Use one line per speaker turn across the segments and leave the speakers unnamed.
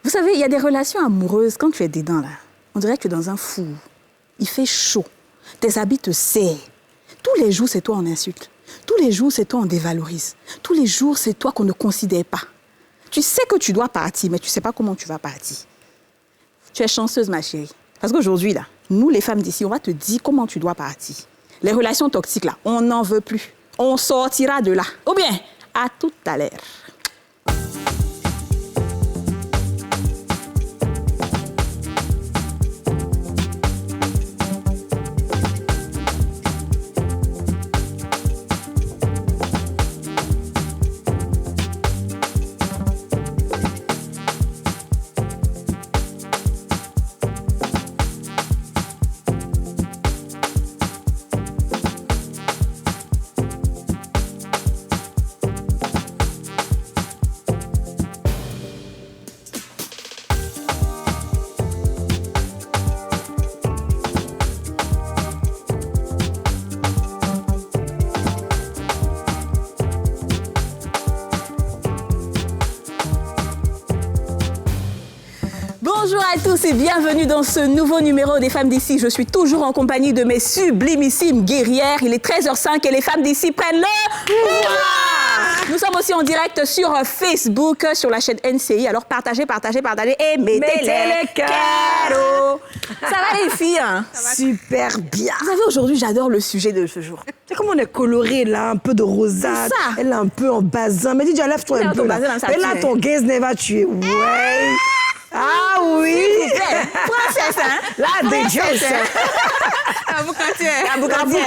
Vous savez, il y a des relations amoureuses, quand tu es dedans, là, on dirait que tu es dans un four. Il fait chaud. Tes habits te serrent. Tous les jours, c'est toi on insulte. Tous les jours, c'est toi on dévalorise. Tous les jours, c'est toi qu'on ne considère pas. Tu sais que tu dois partir, mais tu ne sais pas comment tu vas partir. Tu es chanceuse, ma chérie. Parce qu'aujourd'hui, là, nous, les femmes d'ici, on va te dire comment tu dois partir. Les relations toxiques, là, on n'en veut plus. On sortira de là. Ou bien, à tout à l'heure. Bonjour à tous et bienvenue dans ce nouveau numéro des Femmes d'ici. Je suis toujours en compagnie de mes sublimissimes guerrières. Il est 13h05 et les femmes d'ici prennent le pouvoir. Nous sommes aussi en direct sur Facebook, sur la chaîne NCI. Alors partagez et mettez les cœurs. Ça va les filles hein?
Super bien.
Vous savez, aujourd'hui, j'adore le sujet de ce jour.
C'est comme on est coloré, là, un peu de rosade. Elle est un peu en bazin. Mais dis, lève-toi un peu, là. Et là, ton gaze va tuer. Ouais. Ah oui!
Princesse, hein?
La déjesse!
Aboukantier!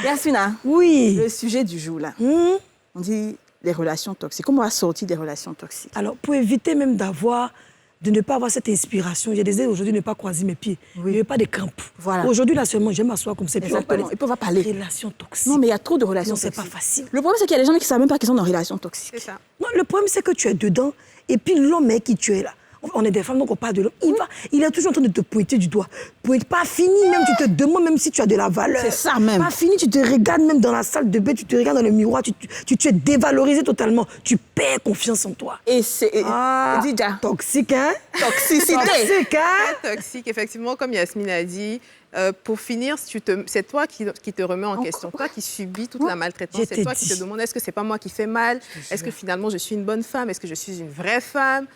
Yasmina,
oui.
Le sujet du jour, là, on dit les relations toxiques. Comment on va sortir des relations toxiques?
Alors, pour éviter même de ne pas avoir cette inspiration, je disais aujourd'hui ne pas croiser mes pieds. Il n'y avait pas de crampes.
Voilà.
Aujourd'hui, là seulement, j'aime m'asseoir comme ça.
Exactement. Et puis on va parler.
Relations toxiques.
Non, mais il y a trop de relations
toxiques.
Non,
c'est pas facile.
Le problème, c'est qu'il y a des gens qui ne savent même pas qu'ils sont dans une relation toxique.
C'est ça.
Non, le problème, c'est que tu es dedans et puis l'homme qui tu es là. On est des femmes, donc on parle de l'homme. Il est toujours en train de te pointer du doigt. Pas fini, même, tu te demandes même si tu as de la valeur.
C'est ça même.
Pas fini, tu te regardes même dans la salle de bain, tu te regardes dans le miroir, tu es dévalorisé totalement. Tu perds confiance en toi.
Et c'est...
Toxique, hein?
Toxicité.
Toxique, hein?
Très toxique, effectivement, comme Yasmine a dit. Pour finir, c'est toi qui te remets en question, toi qui subis toute la maltraitance, c'est toi qui te demandes est-ce que c'est pas moi qui fais mal, est-ce que finalement je suis une bonne femme, est-ce que je suis une vraie femme.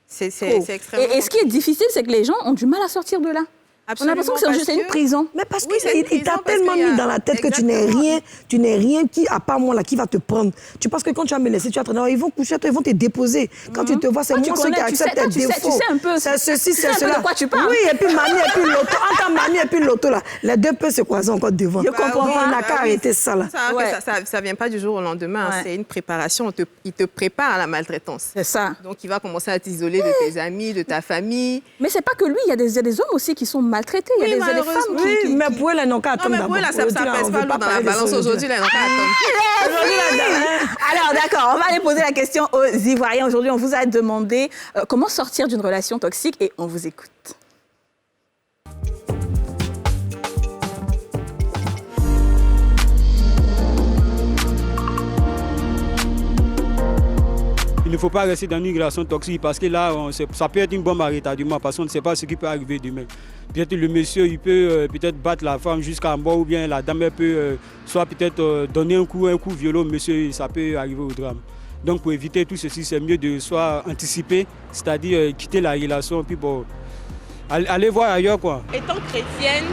C'est extrêmement...
Et ce qui est difficile, c'est que les gens ont du mal à sortir de là.
Absolument,
on a l'impression que c'est une prison.
Mais parce qu'il t'a tellement mis dans la tête que tu n'es rien qui, à part moi, là, qui va te prendre. Tu penses que quand tu vas me laisser, tu vas te dire, ils vont coucher, ils vont te déposer. Quand tu te vois, c'est moi ceux qui acceptent tes défauts.
Tu sais un peu.
C'est ceci, c'est cela.
De quoi tu parles.
Oui, et puis Mani, et puis l'auto. Entre Mani et puis l'auto, là, les deux peuvent se croiser encore devant.
Je comprends pas.
On n'a qu'à arrêter ça, là.
Ça vient pas du jour au lendemain. C'est une préparation. Il te prépare à la maltraitance.
C'est ça.
Donc, il va commencer à t'isoler de tes amis, de ta famille.
Mais c'est pas que lui. Il y a des hommes aussi qui sont maltraités. Il y a des femmes
qui... mais pour elle, elles n'ont qu'à attendre.
Non, mais pour elle, ça ne pèse pas lourd dans la balance aujourd'hui, elles n'ont qu'à attendre.
Alors, d'accord, on va aller poser la question aux Ivoiriens. Aujourd'hui, on vous a demandé comment sortir d'une relation toxique et on vous écoute.
Il ne faut pas rester dans une relation toxique parce que là, ça peut être une bombe à retardement parce qu'on ne sait pas ce qui peut arriver demain. Peut-être le monsieur, il peut peut-être battre la femme jusqu'à mort ou bien la dame peut soit peut-être donner un coup violent au monsieur, ça peut arriver au drame. Donc pour éviter tout ceci, c'est mieux de soit anticiper, c'est-à-dire quitter la relation, puis bon, aller voir ailleurs quoi.
Étant chrétienne,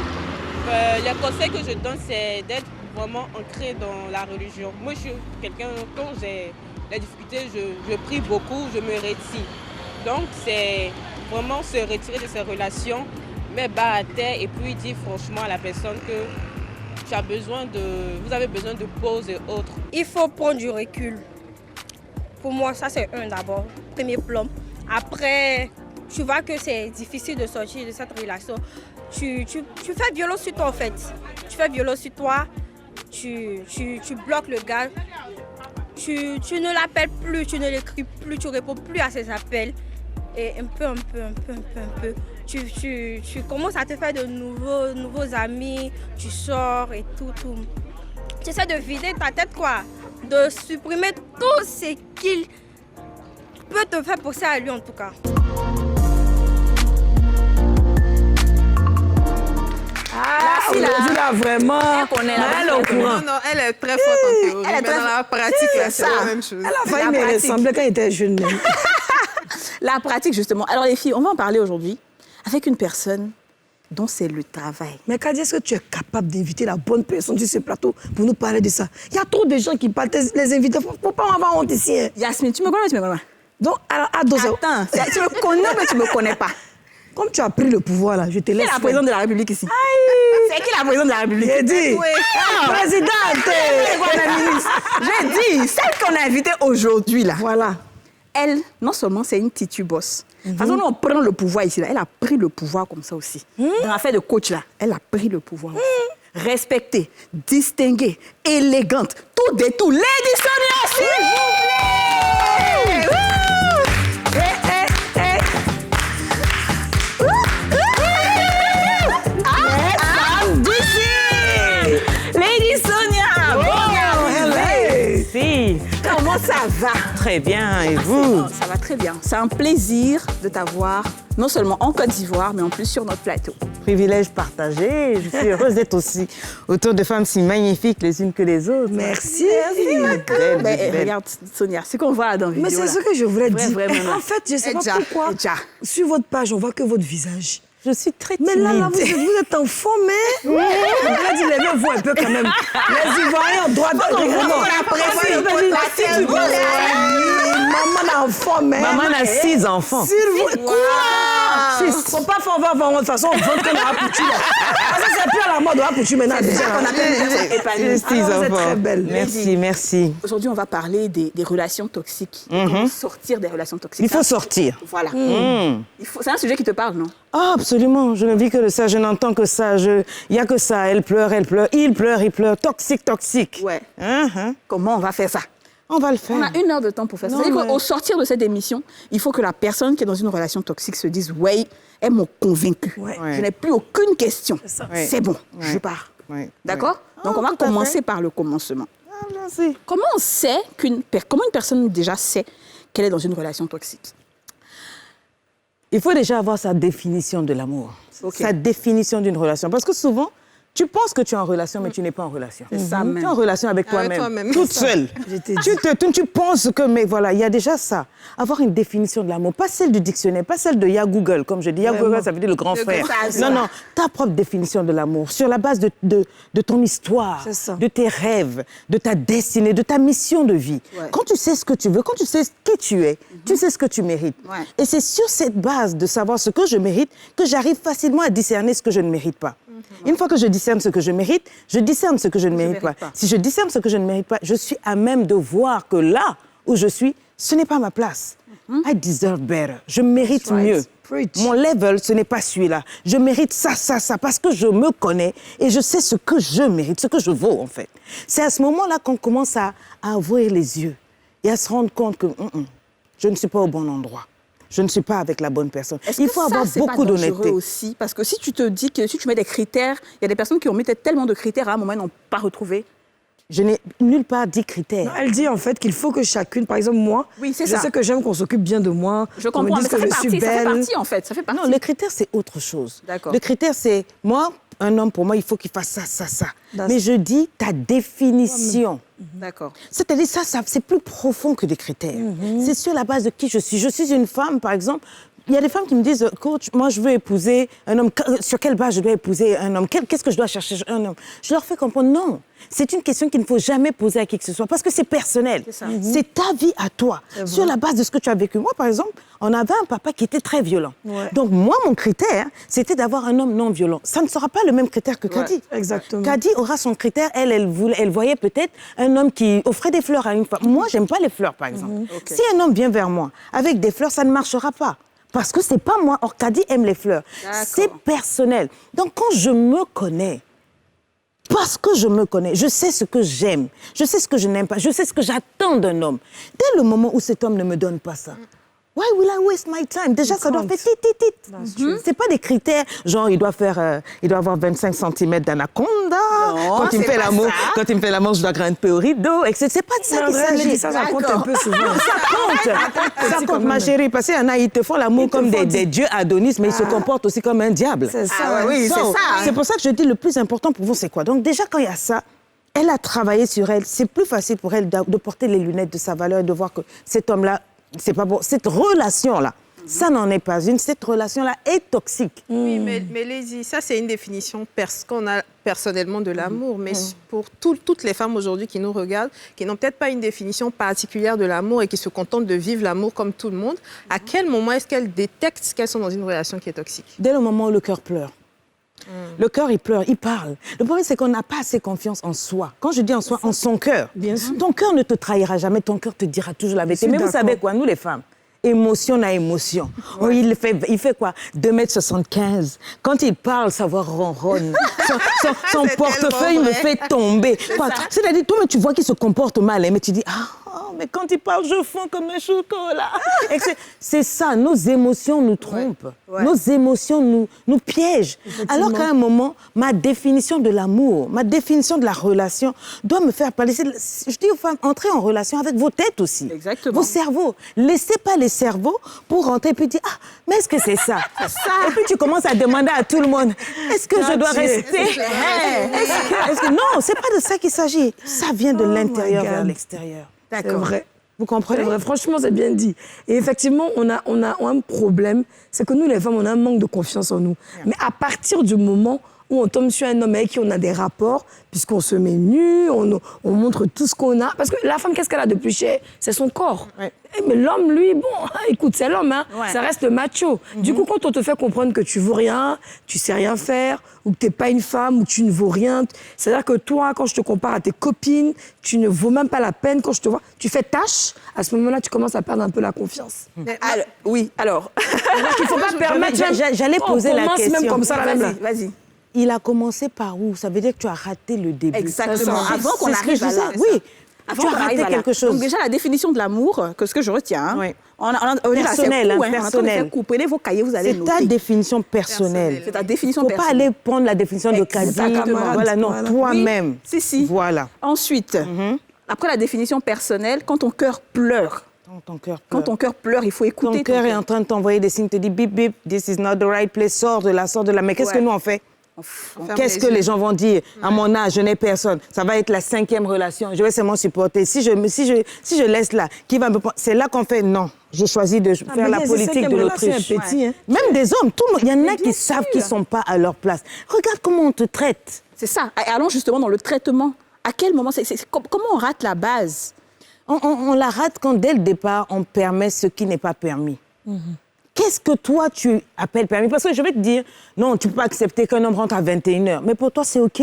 le conseil que je donne, c'est d'être vraiment ancré dans la religion. Moi, je suis quelqu'un, quand j'ai des difficultés, je prie beaucoup, je me retire. Donc, c'est vraiment se retirer de ces relations, mettre bas à terre et puis dire franchement à la personne que vous avez besoin de pause et autres.
Il faut prendre du recul. Pour moi, ça c'est d'abord, premier plan. Après, tu vois que c'est difficile de sortir de cette relation. Tu fais violence sur toi en fait. Tu fais violence sur toi, tu bloques le gars. Tu ne l'appelles plus, tu ne l'écris plus, tu ne réponds plus à ses appels. Et un peu, tu commences à te faire de nouveaux amis, tu sors et tout. Tu essaies de vider ta tête, quoi. De supprimer tout ce qui peut te faire penser à lui en tout cas.
Ah, aujourd'hui, là, vraiment, elle est au courant.
Non, elle est très forte en théorie, mais dans la pratique, là, c'est la même chose.
Elle a failli me ressembler quand elle était jeune.
La pratique, justement. Alors, les filles, on va en parler aujourd'hui avec une personne dont c'est le travail.
Mais Kadi, est-ce que tu es capable d'inviter la bonne personne sur ce plateau pour nous parler de ça? Il y a trop de gens qui parlent, les invités. Il ne faut pas avoir honte ici. Hein.
Yasmine, tu me connais ou tu me connais pas?
Donc, à dose.
Attends, tu me connais ou tu me connais pas?
Comme tu as pris le pouvoir, là, je te laisse.
Qui est la présidente de la République ici? C'est qui la présidente de la République?
J'ai dit. Présidente.
J'ai dit, celle qu'on a invitée aujourd'hui, là.
Voilà.
Elle, non seulement c'est une titubosse. De toute façon, nous, on prend le pouvoir ici, là. Elle a pris le pouvoir comme ça aussi. Dans l'affaire de coach, là, elle a pris le pouvoir aussi. Respectée, distinguée, élégante, tout de tout. Lady Sonia, s'il vous plaît! Lady Sonia!
Merci.
Comment ça va?
Très bien, et vous?
Ça va très bien. C'est un plaisir de t'avoir, non seulement en Côte d'Ivoire, mais en plus sur notre plateau.
Privilège partagé. Je suis heureuse d'être aussi autour de femmes si magnifiques les unes que les autres.
Merci.
Mais regarde, Sonia, ce qu'on voit dans la vidéo.
Mais c'est ce que je voulais dire.
Vraiment.
En fait, je ne sais pas pourquoi. Sur votre page, on voit que votre visage.
Je suis très timide.
Mais là, vous êtes en forme, hein? On va dire, levez-vous un peu quand même. Les Ivoiriens ont droit de Maman a en forme, hein?
Maman a 6 enfants.
Quoi? Faut pas faire avoir de toute façon, on vend comme la Poutu. Parce que c'est plus à la mode de la Poutu maintenant.
J'ai 6
Vous êtes
enfants.
très belle.
Merci.
Aujourd'hui, on va parler des relations toxiques. Comment sortir des relations toxiques.
Il faut sortir.
Voilà. C'est un sujet qui te parle, non?
Ah, absolument. Je ne vis que de ça, je n'entends que ça. Il n'y a que ça. Elle pleure, il pleure. Toxique.
Ouais. Comment on va faire ça?
On va le faire.
On a 1 heure de temps pour faire ça. C'est-à-dire qu'au sortir de cette émission, il faut que la personne qui est dans une relation toxique se dise « Ouais, elles m'ont convaincue. Je n'ai plus aucune question. C'est bon, je pars. » D'accord? Donc, on va commencer par le commencement.
Merci.
Comment une personne déjà sait qu'elle est dans une relation toxique?
Il faut déjà avoir sa définition de l'amour, sa définition d'une relation. Parce que souvent, tu penses que tu es en relation, mais tu n'es pas en relation.
C'est ça même.
Tu es en relation avec toi-même, toute seule. Tu penses que, mais voilà, il y a déjà ça. Avoir une définition de l'amour, pas celle du dictionnaire, pas celle de Google, comme je dis. Google, ça veut dire le grand frère. Non, ta propre définition de l'amour, sur la base de ton histoire, de tes rêves, de ta destinée, de ta mission de vie. Quand tu sais ce que tu veux, quand tu sais qui tu es, tu sais ce que tu mérites. Et c'est sur cette base de savoir ce que je mérite que j'arrive facilement à discerner ce que je ne mérite pas. Une fois que je discerne ce que je mérite, je discerne ce que je ne mérite pas. Si je discerne ce que je ne mérite pas, je suis à même de voir que là où je suis, ce n'est pas ma place. I deserve better. Je mérite mieux. Mon level, ce n'est pas celui-là. Je mérite ça, parce que je me connais et je sais ce que je mérite, ce que je vaux en fait. C'est à ce moment-là qu'on commence à ouvrir les yeux et à se rendre compte que je ne suis pas au bon endroit. Je ne suis pas avec la bonne personne. Il faut avoir beaucoup d'honnêteté
aussi, parce que si tu te dis que si tu mets des critères, il y a des personnes qui ont mis tellement de critères à un moment, ils n'ont pas retrouvé.
Je n'ai nulle part dit critères.
Non, elle dit en fait qu'il faut que chacune, par exemple moi, je sais que j'aime qu'on s'occupe bien de moi.
Je comprends, mais ça fait partie en fait. Ça fait partie.
Non, les critères c'est autre chose.
D'accord.
Le critère c'est moi, un homme pour moi, il faut qu'il fasse ça. Mais je dis ta définition.
D'accord.
C'est-à-dire ça c'est plus profond que des critères. C'est sur la base de qui je suis. Je suis une femme, par exemple. Il y a des femmes qui me disent, coach, moi je veux épouser un homme. Sur quelle base je dois épouser un homme? Qu'est-ce que je dois chercher un homme? Je leur fais comprendre, non. C'est une question qu'il ne faut jamais poser à qui que ce soit parce que c'est personnel. C'est ta vie à toi. Sur la base de ce que tu as vécu. Moi, par exemple, on avait un papa qui était très violent. Donc moi, mon critère, c'était d'avoir un homme non violent. Ça ne sera pas le même critère que Kadi.
Exactement.
Kadi aura son critère. Elle voyait peut-être un homme qui offrait des fleurs à une femme. Moi, j'aime pas les fleurs, par exemple. Si un homme vient vers moi avec des fleurs, ça ne marchera pas. Parce que c'est pas moi. Or, Kadi aime les fleurs. C'est personnel. Donc, quand je me connais, parce que je me connais, je sais ce que j'aime, je sais ce que je n'aime pas, je sais ce que j'attends d'un homme. Dès le moment où cet homme ne me donne pas ça, Why will I waste my time? Déjà, ça doit faire tit. C'est pas des critères, genre, il doit avoir 25 cm d'anaconda. Quand il me fait l'amour, je dois grimper au rideau, etc. C'est pas de ça qu'il s'agit.
Ça compte un peu souvent.
Ça compte, ma chérie, parce qu'il y en a, ils te font l'amour comme des dieux Adonis, mais ils se comportent aussi comme un diable.
C'est ça.
Oui, c'est ça.
C'est pour ça que je dis, le plus important pour vous, c'est quoi? Donc déjà, quand il y a ça, elle a travaillé sur elle. C'est plus facile pour elle de porter les lunettes de sa valeur et de voir que cet homme-là, c'est pas bon. Cette relation-là, ça n'en est pas une. Cette relation-là est toxique.
Oui, mais Lizzie, ça, c'est une définition qu'on a personnellement de l'amour. Mais pour toutes les femmes aujourd'hui qui nous regardent, qui n'ont peut-être pas une définition particulière de l'amour et qui se contentent de vivre l'amour comme tout le monde, à quel moment est-ce qu'elles détectent qu'elles sont dans une relation qui est toxique?
Dès le moment où le cœur pleure. Le cœur, il pleure, il parle. Le problème, c'est qu'on n'a pas assez confiance en soi. Quand je dis en soi, en son cœur.
Bien sûr.
Ton cœur ne te trahira jamais, ton cœur te dira toujours la vérité. Mais vous savez quoi, nous les femmes, émotion na émotion. Ouais. Oh, il fait quoi? 2,75 m. Quand il parle, sa voix ronronne. Son portefeuille me fait tomber. C'est-à-dire, toi, tu vois qu'il se comporte mal, mais tu dis, mais quand il parle, je fonds comme un chocolat. C'est ça, nos émotions nous trompent. Ouais. Nos émotions nous piègent. Alors qu'à un moment, ma définition de l'amour, ma définition de la relation doit me faire parler. Je dis aux femmes, entrez en relation avec vos têtes aussi.
Exactement.
Vos cerveaux. Laissez pas les cerveaux pour rentrer et puis dire, mais est-ce que c'est ça? Et puis tu commences à demander à tout le monde, est-ce que je dois rester? Non, c'est pas de ça qu'il s'agit. Ça vient de l'intérieur vers l'extérieur.
D'accord. C'est vrai.
Vous comprenez?
C'est vrai. Franchement, c'est bien dit. Et effectivement, on a un problème, c'est que nous, les femmes, on a un manque de confiance en nous. Mais à partir du moment où on tombe sur un homme avec qui on a des rapports, puisqu'on se met nu, on montre tout ce qu'on a. Parce que la femme, qu'est-ce qu'elle a de plus cher? C'est son corps. Ouais. Mais l'homme, lui, bon, écoute, c'est l'homme, hein. Ouais. Ça reste macho. Du coup, quand on te fait comprendre que tu vaux rien, tu sais rien faire, ou que t'es pas une femme, ou que tu ne vaux rien, c'est-à-dire que toi, quand je te compare à tes copines, tu ne vaux même pas la peine. Quand je te vois, tu fais tâche, à ce moment-là, tu commences à perdre un peu la confiance.
Alors.
Il ne faut pas permettre...
J'allais poser la question.
Même comme ça,
Vas-y.
Il a commencé par où? Ça veut dire que tu as raté le début.
Exactement. Avant qu'on arrive à là.
Oui.
Avant qu'on arrive à quelque chose. Donc déjà, la définition de l'amour, que ce que je retiens,
oui.
personnel. Vous prenez vos cahiers, vous allez noter.
C'est ta définition personnelle.
C'est ta définition personnelle.
Il ne faut pas aller prendre la définition de Kadima. Voilà, non, toi-même.
Oui, si.
Voilà.
Ensuite, après la définition personnelle, quand ton cœur pleure, quand ton cœur pleure, il faut écouter.
Ton cœur est en train de t'envoyer des signes, te dit bip bip, this is not the right place, sors de là. Mais qu'est-ce que nous on fait? Qu'est-ce que les gens vont dire? À mon âge, je n'ai personne. Ça va être la 5e relation. Je vais seulement supporter. Si je laisse là, qui va me prendre? C'est là qu'on fait non. Je choisis de faire la politique de l'Autriche.
Hein.
Même des hommes, tout le monde. Il y en a qui savent qu'ils ne sont pas à leur place. Regarde comment on te traite.
C'est ça. Allons justement dans le traitement. À quel moment? Comment on rate la base?
On la rate quand, dès le départ, on permet ce qui n'est pas permis. Qu'est-ce que toi, tu appelles permis? Parce que je vais te dire, non, tu ne peux pas accepter qu'un homme rentre à 21h. Mais pour toi, c'est OK.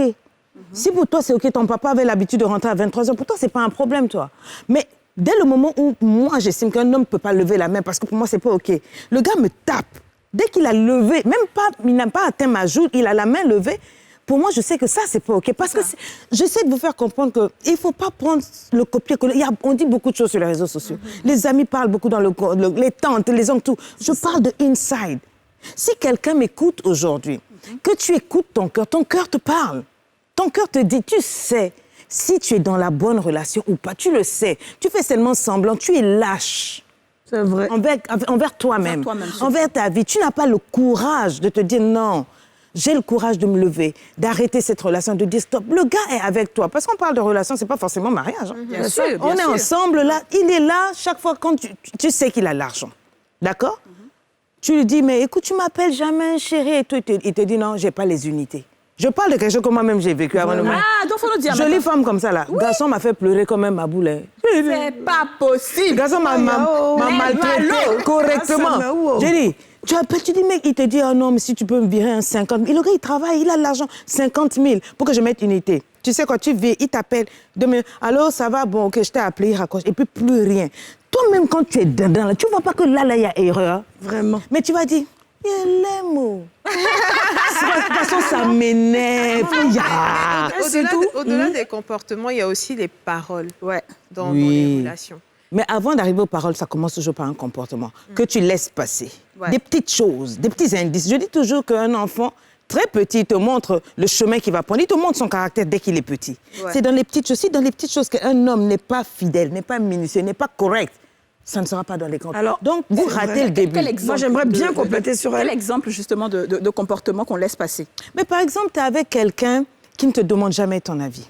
Si pour toi, c'est OK, ton papa avait l'habitude de rentrer à 23h, pour toi, ce n'est pas un problème, toi. Mais dès le moment où moi, j'estime qu'un homme ne peut pas lever la main, parce que pour moi, ce n'est pas OK, le gars me tape. Dès qu'il a levé, même pas, il n'a pas atteint ma joue, il a la main levée. Pour moi, je sais que ça, c'est pas OK. Parce que j'essaie de vous faire comprendre qu'il ne faut pas prendre le copier-coller. On dit beaucoup de choses sur les réseaux sociaux. Les amis parlent beaucoup dans les tantes, les oncles, tout. Je parle de inside. Si quelqu'un m'écoute aujourd'hui, que tu écoutes ton cœur te parle. Ton cœur te dit, tu sais, si tu es dans la bonne relation ou pas, tu le sais. Tu fais seulement semblant, tu es lâche.
C'est vrai.
Envers toi-même, envers ta vie. Tu n'as pas le courage de te dire non. J'ai le courage de me lever, d'arrêter cette relation, de dire stop. Le gars est avec toi. Parce qu'on parle de relation, ce n'est pas forcément mariage.
Bien sûr.
On est ensemble là. Il est là chaque fois quand tu sais qu'il a l'argent. D'accord? Tu lui dis, mais écoute, tu m'appelles jamais chérie. Et tout, il te dit non, je n'ai pas les unités. Je parle de quelque chose que moi-même j'ai vécu avant de moi.
Donc faut nous dire.
Jolie femme comme ça là. Oui. Garçon m'a fait pleurer comme un maboule.
C'est pas possible.
Garçon m'a maltraité correctement. J'ai dit. Tu appelles, tu dis, mec, il te dit, oh non, mais si tu peux me virer un 50 000. Et le gars, il travaille, il a l'argent, 50 000 pour que je mette unité. Tu sais quoi, tu viens, il t'appelle. Allô, ça va? Bon, ok, je t'ai appelé, il raccroche. Et puis plus rien. Toi-même, quand tu es dedans, là, tu ne vois pas que là, il y a erreur.
Vraiment.
Mais tu vas dire, il l'aime. De toute façon, ça m'énerve.
Au-delà des comportements, il y a aussi les paroles dans les relations.
Mais avant d'arriver aux paroles, ça commence toujours par un comportement que tu laisses passer. Des petites choses, des petits indices. Je dis toujours qu'un enfant très petit te montre le chemin qu'il va prendre. Il te montre son caractère dès qu'il est petit. C'est dans les petites choses. Si dans les petites choses qu'un homme n'est pas fidèle, n'est pas minutieux, n'est pas correct, ça ne sera pas dans les grandes.
Alors,
donc, vous ratez le début.
Moi, j'aimerais bien compléter sur elle.
Quel exemple, justement, de comportement qu'on laisse passer?
Mais par exemple, tu es avec quelqu'un qui ne te demande jamais ton avis.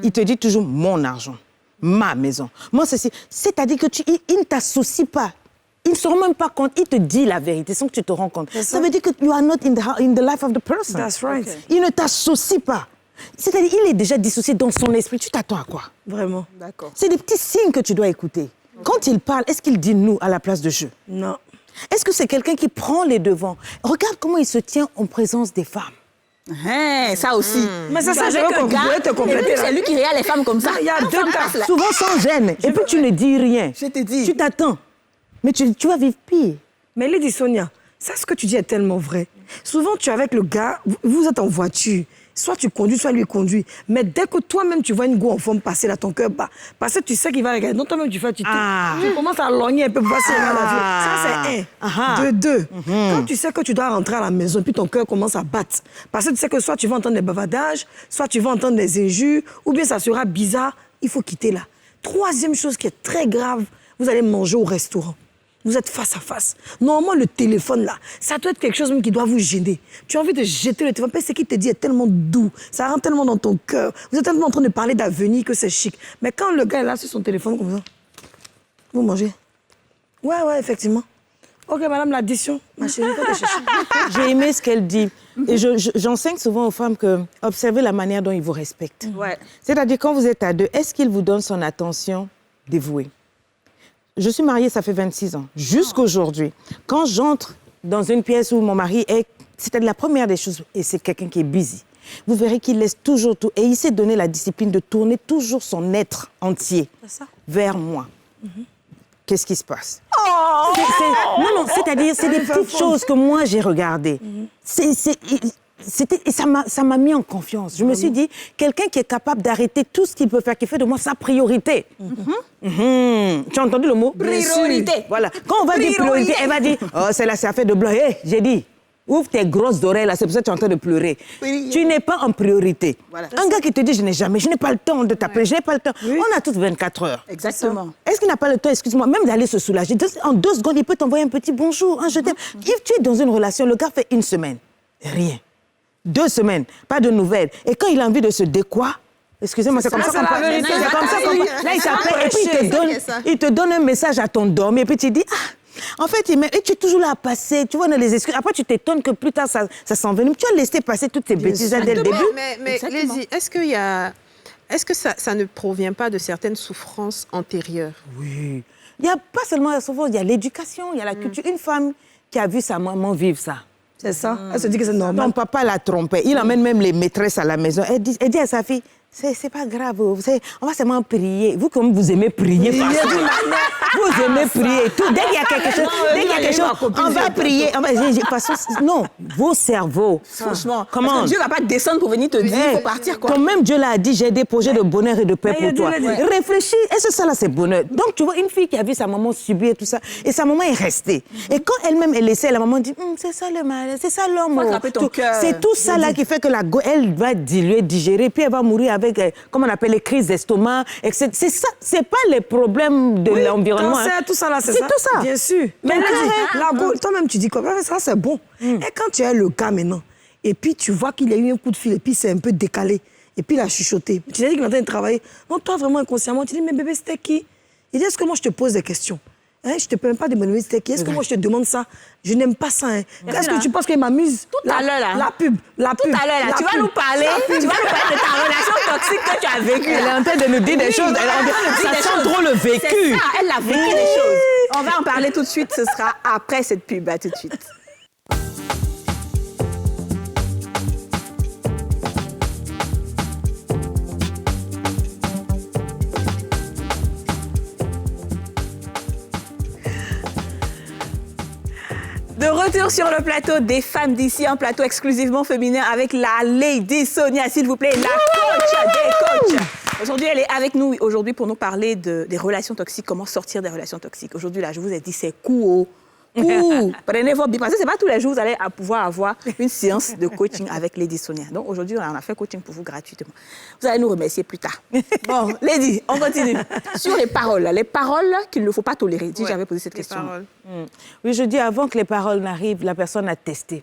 Il te dit toujours « mon argent ». Ma maison. Moi, c'est-à-dire que il ne t'associe pas. Il ne se rend même pas compte. Il te dit la vérité sans que tu te rends compte. Ça veut dire que you are not in the life of the person.
That's right.
Il ne t'associe pas. C'est-à-dire il est déjà dissocié dans son esprit. Tu t'attends à quoi?
Vraiment.
D'accord.
C'est des petits signes que tu dois écouter. Quand il parle, est-ce qu'il dit nous à la place de je?
Non.
Est-ce que c'est quelqu'un qui prend les devants? Regarde comment il se tient en présence des femmes.
Ça aussi.
Mais ça, je veux te compléter.
C'est lui qui regarde les femmes comme ça.
Il y a deux cas.
Souvent sans gêne. Et puis tu ne dis rien.
Je te dis.
Tu t'attends. Mais tu vas vivre pire.
Mais Lady Sonia, ça, ce que tu dis est tellement vrai. Souvent, tu es avec le gars, vous êtes en voiture. Soit tu conduis, soit lui conduit. Mais dès que toi-même, tu vois une go en forme passer là, ton cœur bat. Parce que tu sais qu'il va regarder. Donc toi-même, tu commences à logner un peu pour voir s'il regarde la vie. Ça, c'est un. De deux. Quand tu sais que tu dois rentrer à la maison, puis ton cœur commence à battre. Parce que tu sais que soit tu vas entendre des bavadages, soit tu vas entendre des injures, ou bien ça sera bizarre, il faut quitter là. Troisième chose qui est très grave, vous allez manger au restaurant. Vous êtes face à face. Normalement, le téléphone, là, ça doit être quelque chose même qui doit vous gêner. Tu as envie de jeter le téléphone. Ce qu'il te dit est tellement doux. Ça rentre tellement dans ton cœur. Vous êtes tellement en train de parler d'avenir que c'est chic. Mais quand le gars est là sur son téléphone comme ça, vous mangez. Ouais, effectivement. OK, madame, l'addition. Ma chérie, faut te chercher.
J'ai aimé ce qu'elle dit. Et j'enseigne souvent aux femmes que observez la manière dont ils vous respectent. C'est-à-dire, quand vous êtes à deux, est-ce qu'il vous donne son attention dévouée? Je suis mariée, ça fait 26 ans. Jusqu'aujourd'hui, quand j'entre dans une pièce où mon mari est... C'était la première des choses, et c'est quelqu'un qui est busy. Vous verrez qu'il laisse toujours tout. Et il s'est donné la discipline de tourner toujours son être entier vers moi. Qu'est-ce qui se passe? Non, c'est-à-dire, c'est des petites choses que moi, j'ai regardées. Et ça m'a mis en confiance. Je me suis dit, quelqu'un qui est capable d'arrêter tout ce qu'il peut faire, qui fait de moi sa priorité. Tu as entendu le mot?
Priorité.
Voilà. Quand on va dire priorité, elle va dire, oh, c'est la affaire de blanc. Hey, j'ai dit, ouvre tes grosses oreilles là, c'est pour ça que tu es en train de pleurer. Tu n'es pas en priorité. Un gars qui te dit, je n'ai pas le temps de t'appeler, je n'ai pas le temps. On a toutes 24 heures.
Exactement.
Est-ce qu'il n'a pas le temps, excuse-moi, même d'aller se soulager? En 2 secondes, il peut t'envoyer un petit bonjour, je t'aime. If tu es dans une relation, le gars fait 1 semaine, rien. 2 semaines, pas de nouvelles. Et quand il a envie de se décoire, excusez-moi, c'est comme ça qu'on parle. C'est comme ça qu'on parle. Là, il t'appelle et puis il te donne un message à ton dormir. Et puis tu dis, en fait, et tu es toujours là à passer. Tu vois, dans les excuses. Après, tu t'étonnes que plus tard, ça s'envenime. Tu as laissé passer toutes ces bêtises dès le début.
Mais Lady, est-ce que ça ne provient pas de certaines souffrances antérieures?
Oui. Il n'y a pas seulement la souffrance, il y a l'éducation, il y a la culture. Une femme qui a vu sa maman vivre ça.
C'est ça. Elle se dit que c'est normal.
Ton papa la trompait. Il emmène même les maîtresses à la maison. Elle dit à sa fille, c'est pas grave, vous savez, on va seulement prier. Vous, comme vous aimez prier, vous aimez prier. Tout. Dès qu'il y a quelque chose, on va prier. Non, vos cerveaux.
Franchement,
comment?
Parce que Dieu ne va pas descendre pour venir te dire, il faut partir. Quoi.
Quand même Dieu l'a dit, j'ai des projets de bonheur et de paix pour toi. Réfléchis, est-ce que ça là, c'est bonheur? Donc, tu vois, une fille qui a vu sa maman subir tout ça, et sa maman est restée. Et quand elle-même est laissée, la maman dit, c'est ça le mal, c'est ça l'homme. C'est tout ça là qui fait que elle va diluer, digérer, puis elle va mourir avec, comment on appelle, les crises d'estomac, etc. C'est ça, c'est pas les problèmes de l'environnement.
Tout ça là, c'est
tout ça.
Bien sûr. Mais toi-même, tu dis quoi? Ça, c'est bon. Et quand tu as le cas maintenant, et puis tu vois qu'il y a eu un coup de fil, et puis c'est un peu décalé, et puis il a chuchoté. Tu as dit qu'il est en train de travailler. Non, toi, vraiment inconsciemment, tu dis, mais bébé, c'était qui? Il dit, est-ce que moi, je te pose des questions? Je ne te peux même pas demander c'était qui. Est-ce que moi, je te demande ça? Je n'aime pas ça. Est-ce que tu penses qu'il m'amuse?
Tout à l'heure, là.
La pub.
Tout à l'heure, là. Tu vas nous parler de ta relation toxique que tu as vécue.
Elle est en train de nous dire des choses. Ça sent trop le vécu.
C'est ça, elle a vécu des choses. On va en parler tout de suite. Ce sera après cette pub. À tout de suite. De retour sur le plateau des femmes d'ici, un plateau exclusivement féminin avec la Lady Sonia, s'il vous plaît, la coach des coachs. Aujourd'hui, elle est avec nous aujourd'hui pour nous parler des relations toxiques, comment sortir des relations toxiques. Aujourd'hui, là, je vous ai dit, c'est cool. Prenez vos billes, parce que ce n'est pas tous les jours que vous allez pouvoir avoir une séance de coaching avec Lady Sonia. Donc aujourd'hui, on a fait coaching pour vous gratuitement. Vous allez nous remercier plus tard. Bon, Lady, on continue. Sur les paroles qu'il ne faut pas tolérer. Si j'avais posé cette question.
Oui, je dis avant que les paroles n'arrivent, la personne a testé.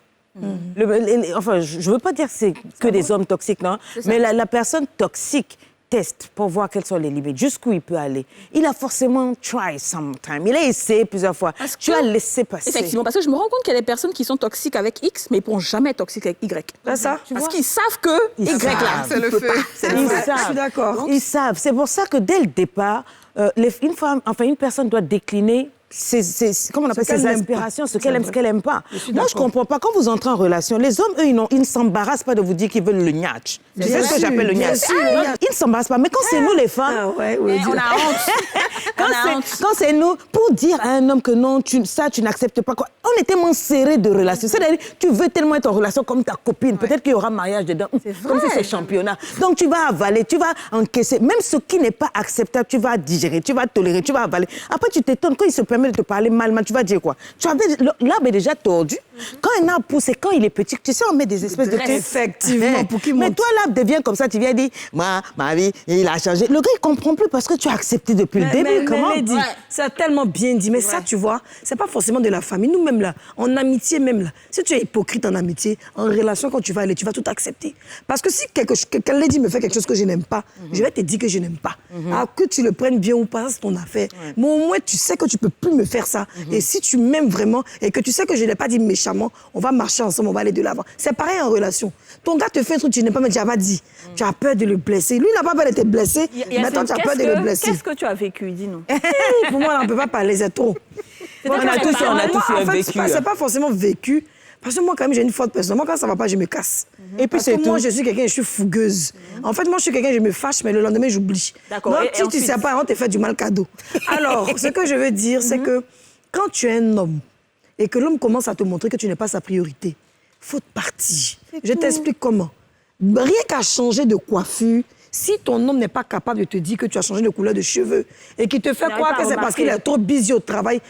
Enfin, je ne veux pas dire que c'est que des hommes toxiques, non, mais la personne toxique teste pour voir quelles sont les limites, jusqu'où il peut aller. Il a forcément try sometime. Il a essayé plusieurs fois. Tu as laissé passer.
Effectivement, parce que je me rends compte qu'il y a des personnes qui sont toxiques avec X, mais ils ne pourront jamais être toxiques avec Y.
C'est ça.
Parce qu'ils savent que Y, là,
c'est le feu.
Je suis d'accord.
Ils savent. C'est pour ça que dès le départ, une personne doit décliner comment on appelle ses aspirations, ce qu'elle aime, ce qu'elle n'aime pas. Moi, je ne comprends pas. Quand vous entrez en relation, les hommes, eux, ils ne s'embarrassent pas de vous dire qu'ils veulent le gnatch. Tu sais ce que j'appelle le gnatch? Ils ne s'embarrassent pas. Mais quand c'est nous, les femmes,
on a honte.
Quand c'est nous, pour dire à un homme que non, tu n'acceptes pas, quoi. On est tellement serré de relations. C'est-à-dire, tu veux tellement être en relation comme ta copine. Peut-être qu'il y aura mariage dedans. Comme si c'est championnat. Donc, tu vas avaler, tu vas encaisser. Même ce qui n'est pas acceptable, tu vas digérer, tu vas tolérer, tu vas avaler. Après, tu t'étonnes. Quand il se permet de te parler mal, tu vas dire quoi? L'arbre est déjà tordu. Quand un arbre pousse et quand il est petit, tu sais, on met des espèces de trucs.
Effectivement, pour qu'il monte.
Mais toi, l'arbre devient comme ça, tu viens dire, moi, ma vie, il a changé. Le gars, il comprend plus parce que tu as accepté depuis le début. Comment?
Ça a tellement bien dit. Mais ça, tu vois, c'est pas forcément de la famille. Nous-mêmes, là, en amitié, même là, si tu es hypocrite en amitié, en relation, quand tu vas aller, tu vas tout accepter. Parce que si quelqu'un Lady me fait quelque chose que je n'aime pas, je vais te dire que je n'aime pas. Alors que tu le prennes bien ou pas, c'est ton affaire. Mais au moins, tu sais que tu peux plus me faire ça. Et si tu m'aimes vraiment et que tu sais que je ne l'ai pas dit méchamment, on va marcher ensemble, on va aller de l'avant. C'est pareil en relation. Ton gars te fait un truc, tu n'aimes pas, mais tu n'as pas dit. Tu as peur de le blesser. Lui, il n'a pas peur de te blesser. Maintenant, tu as peur de le blesser.
Qu'est-ce que tu as vécu? Dis-nous.
Pour moi, on ne peut pas parler, c'est trop.
On a tous vécu.
C'est pas forcément vécu. Parce que moi, quand même, j'ai une forte personne. Moi, quand ça ne va pas, je me casse.
Et puis, c'est tout.
Moi, je suis quelqu'un, je suis fougueuse. En fait, moi, je suis quelqu'un, je me fâche, mais le lendemain, j'oublie.
D'accord.
Donc, si tu ne sais pas, on te fait du mal cadeau. Alors, ce que je veux dire, c'est que quand tu es un homme et que l'homme commence à te montrer que tu n'es pas sa priorité, il faut partir. Je t'explique comment. Rien qu'à changer de coiffure, si ton homme n'est pas capable de te dire que tu as changé de couleur de cheveux et qu'il te fait croire que c'est parce qu'il est trop busy au travail,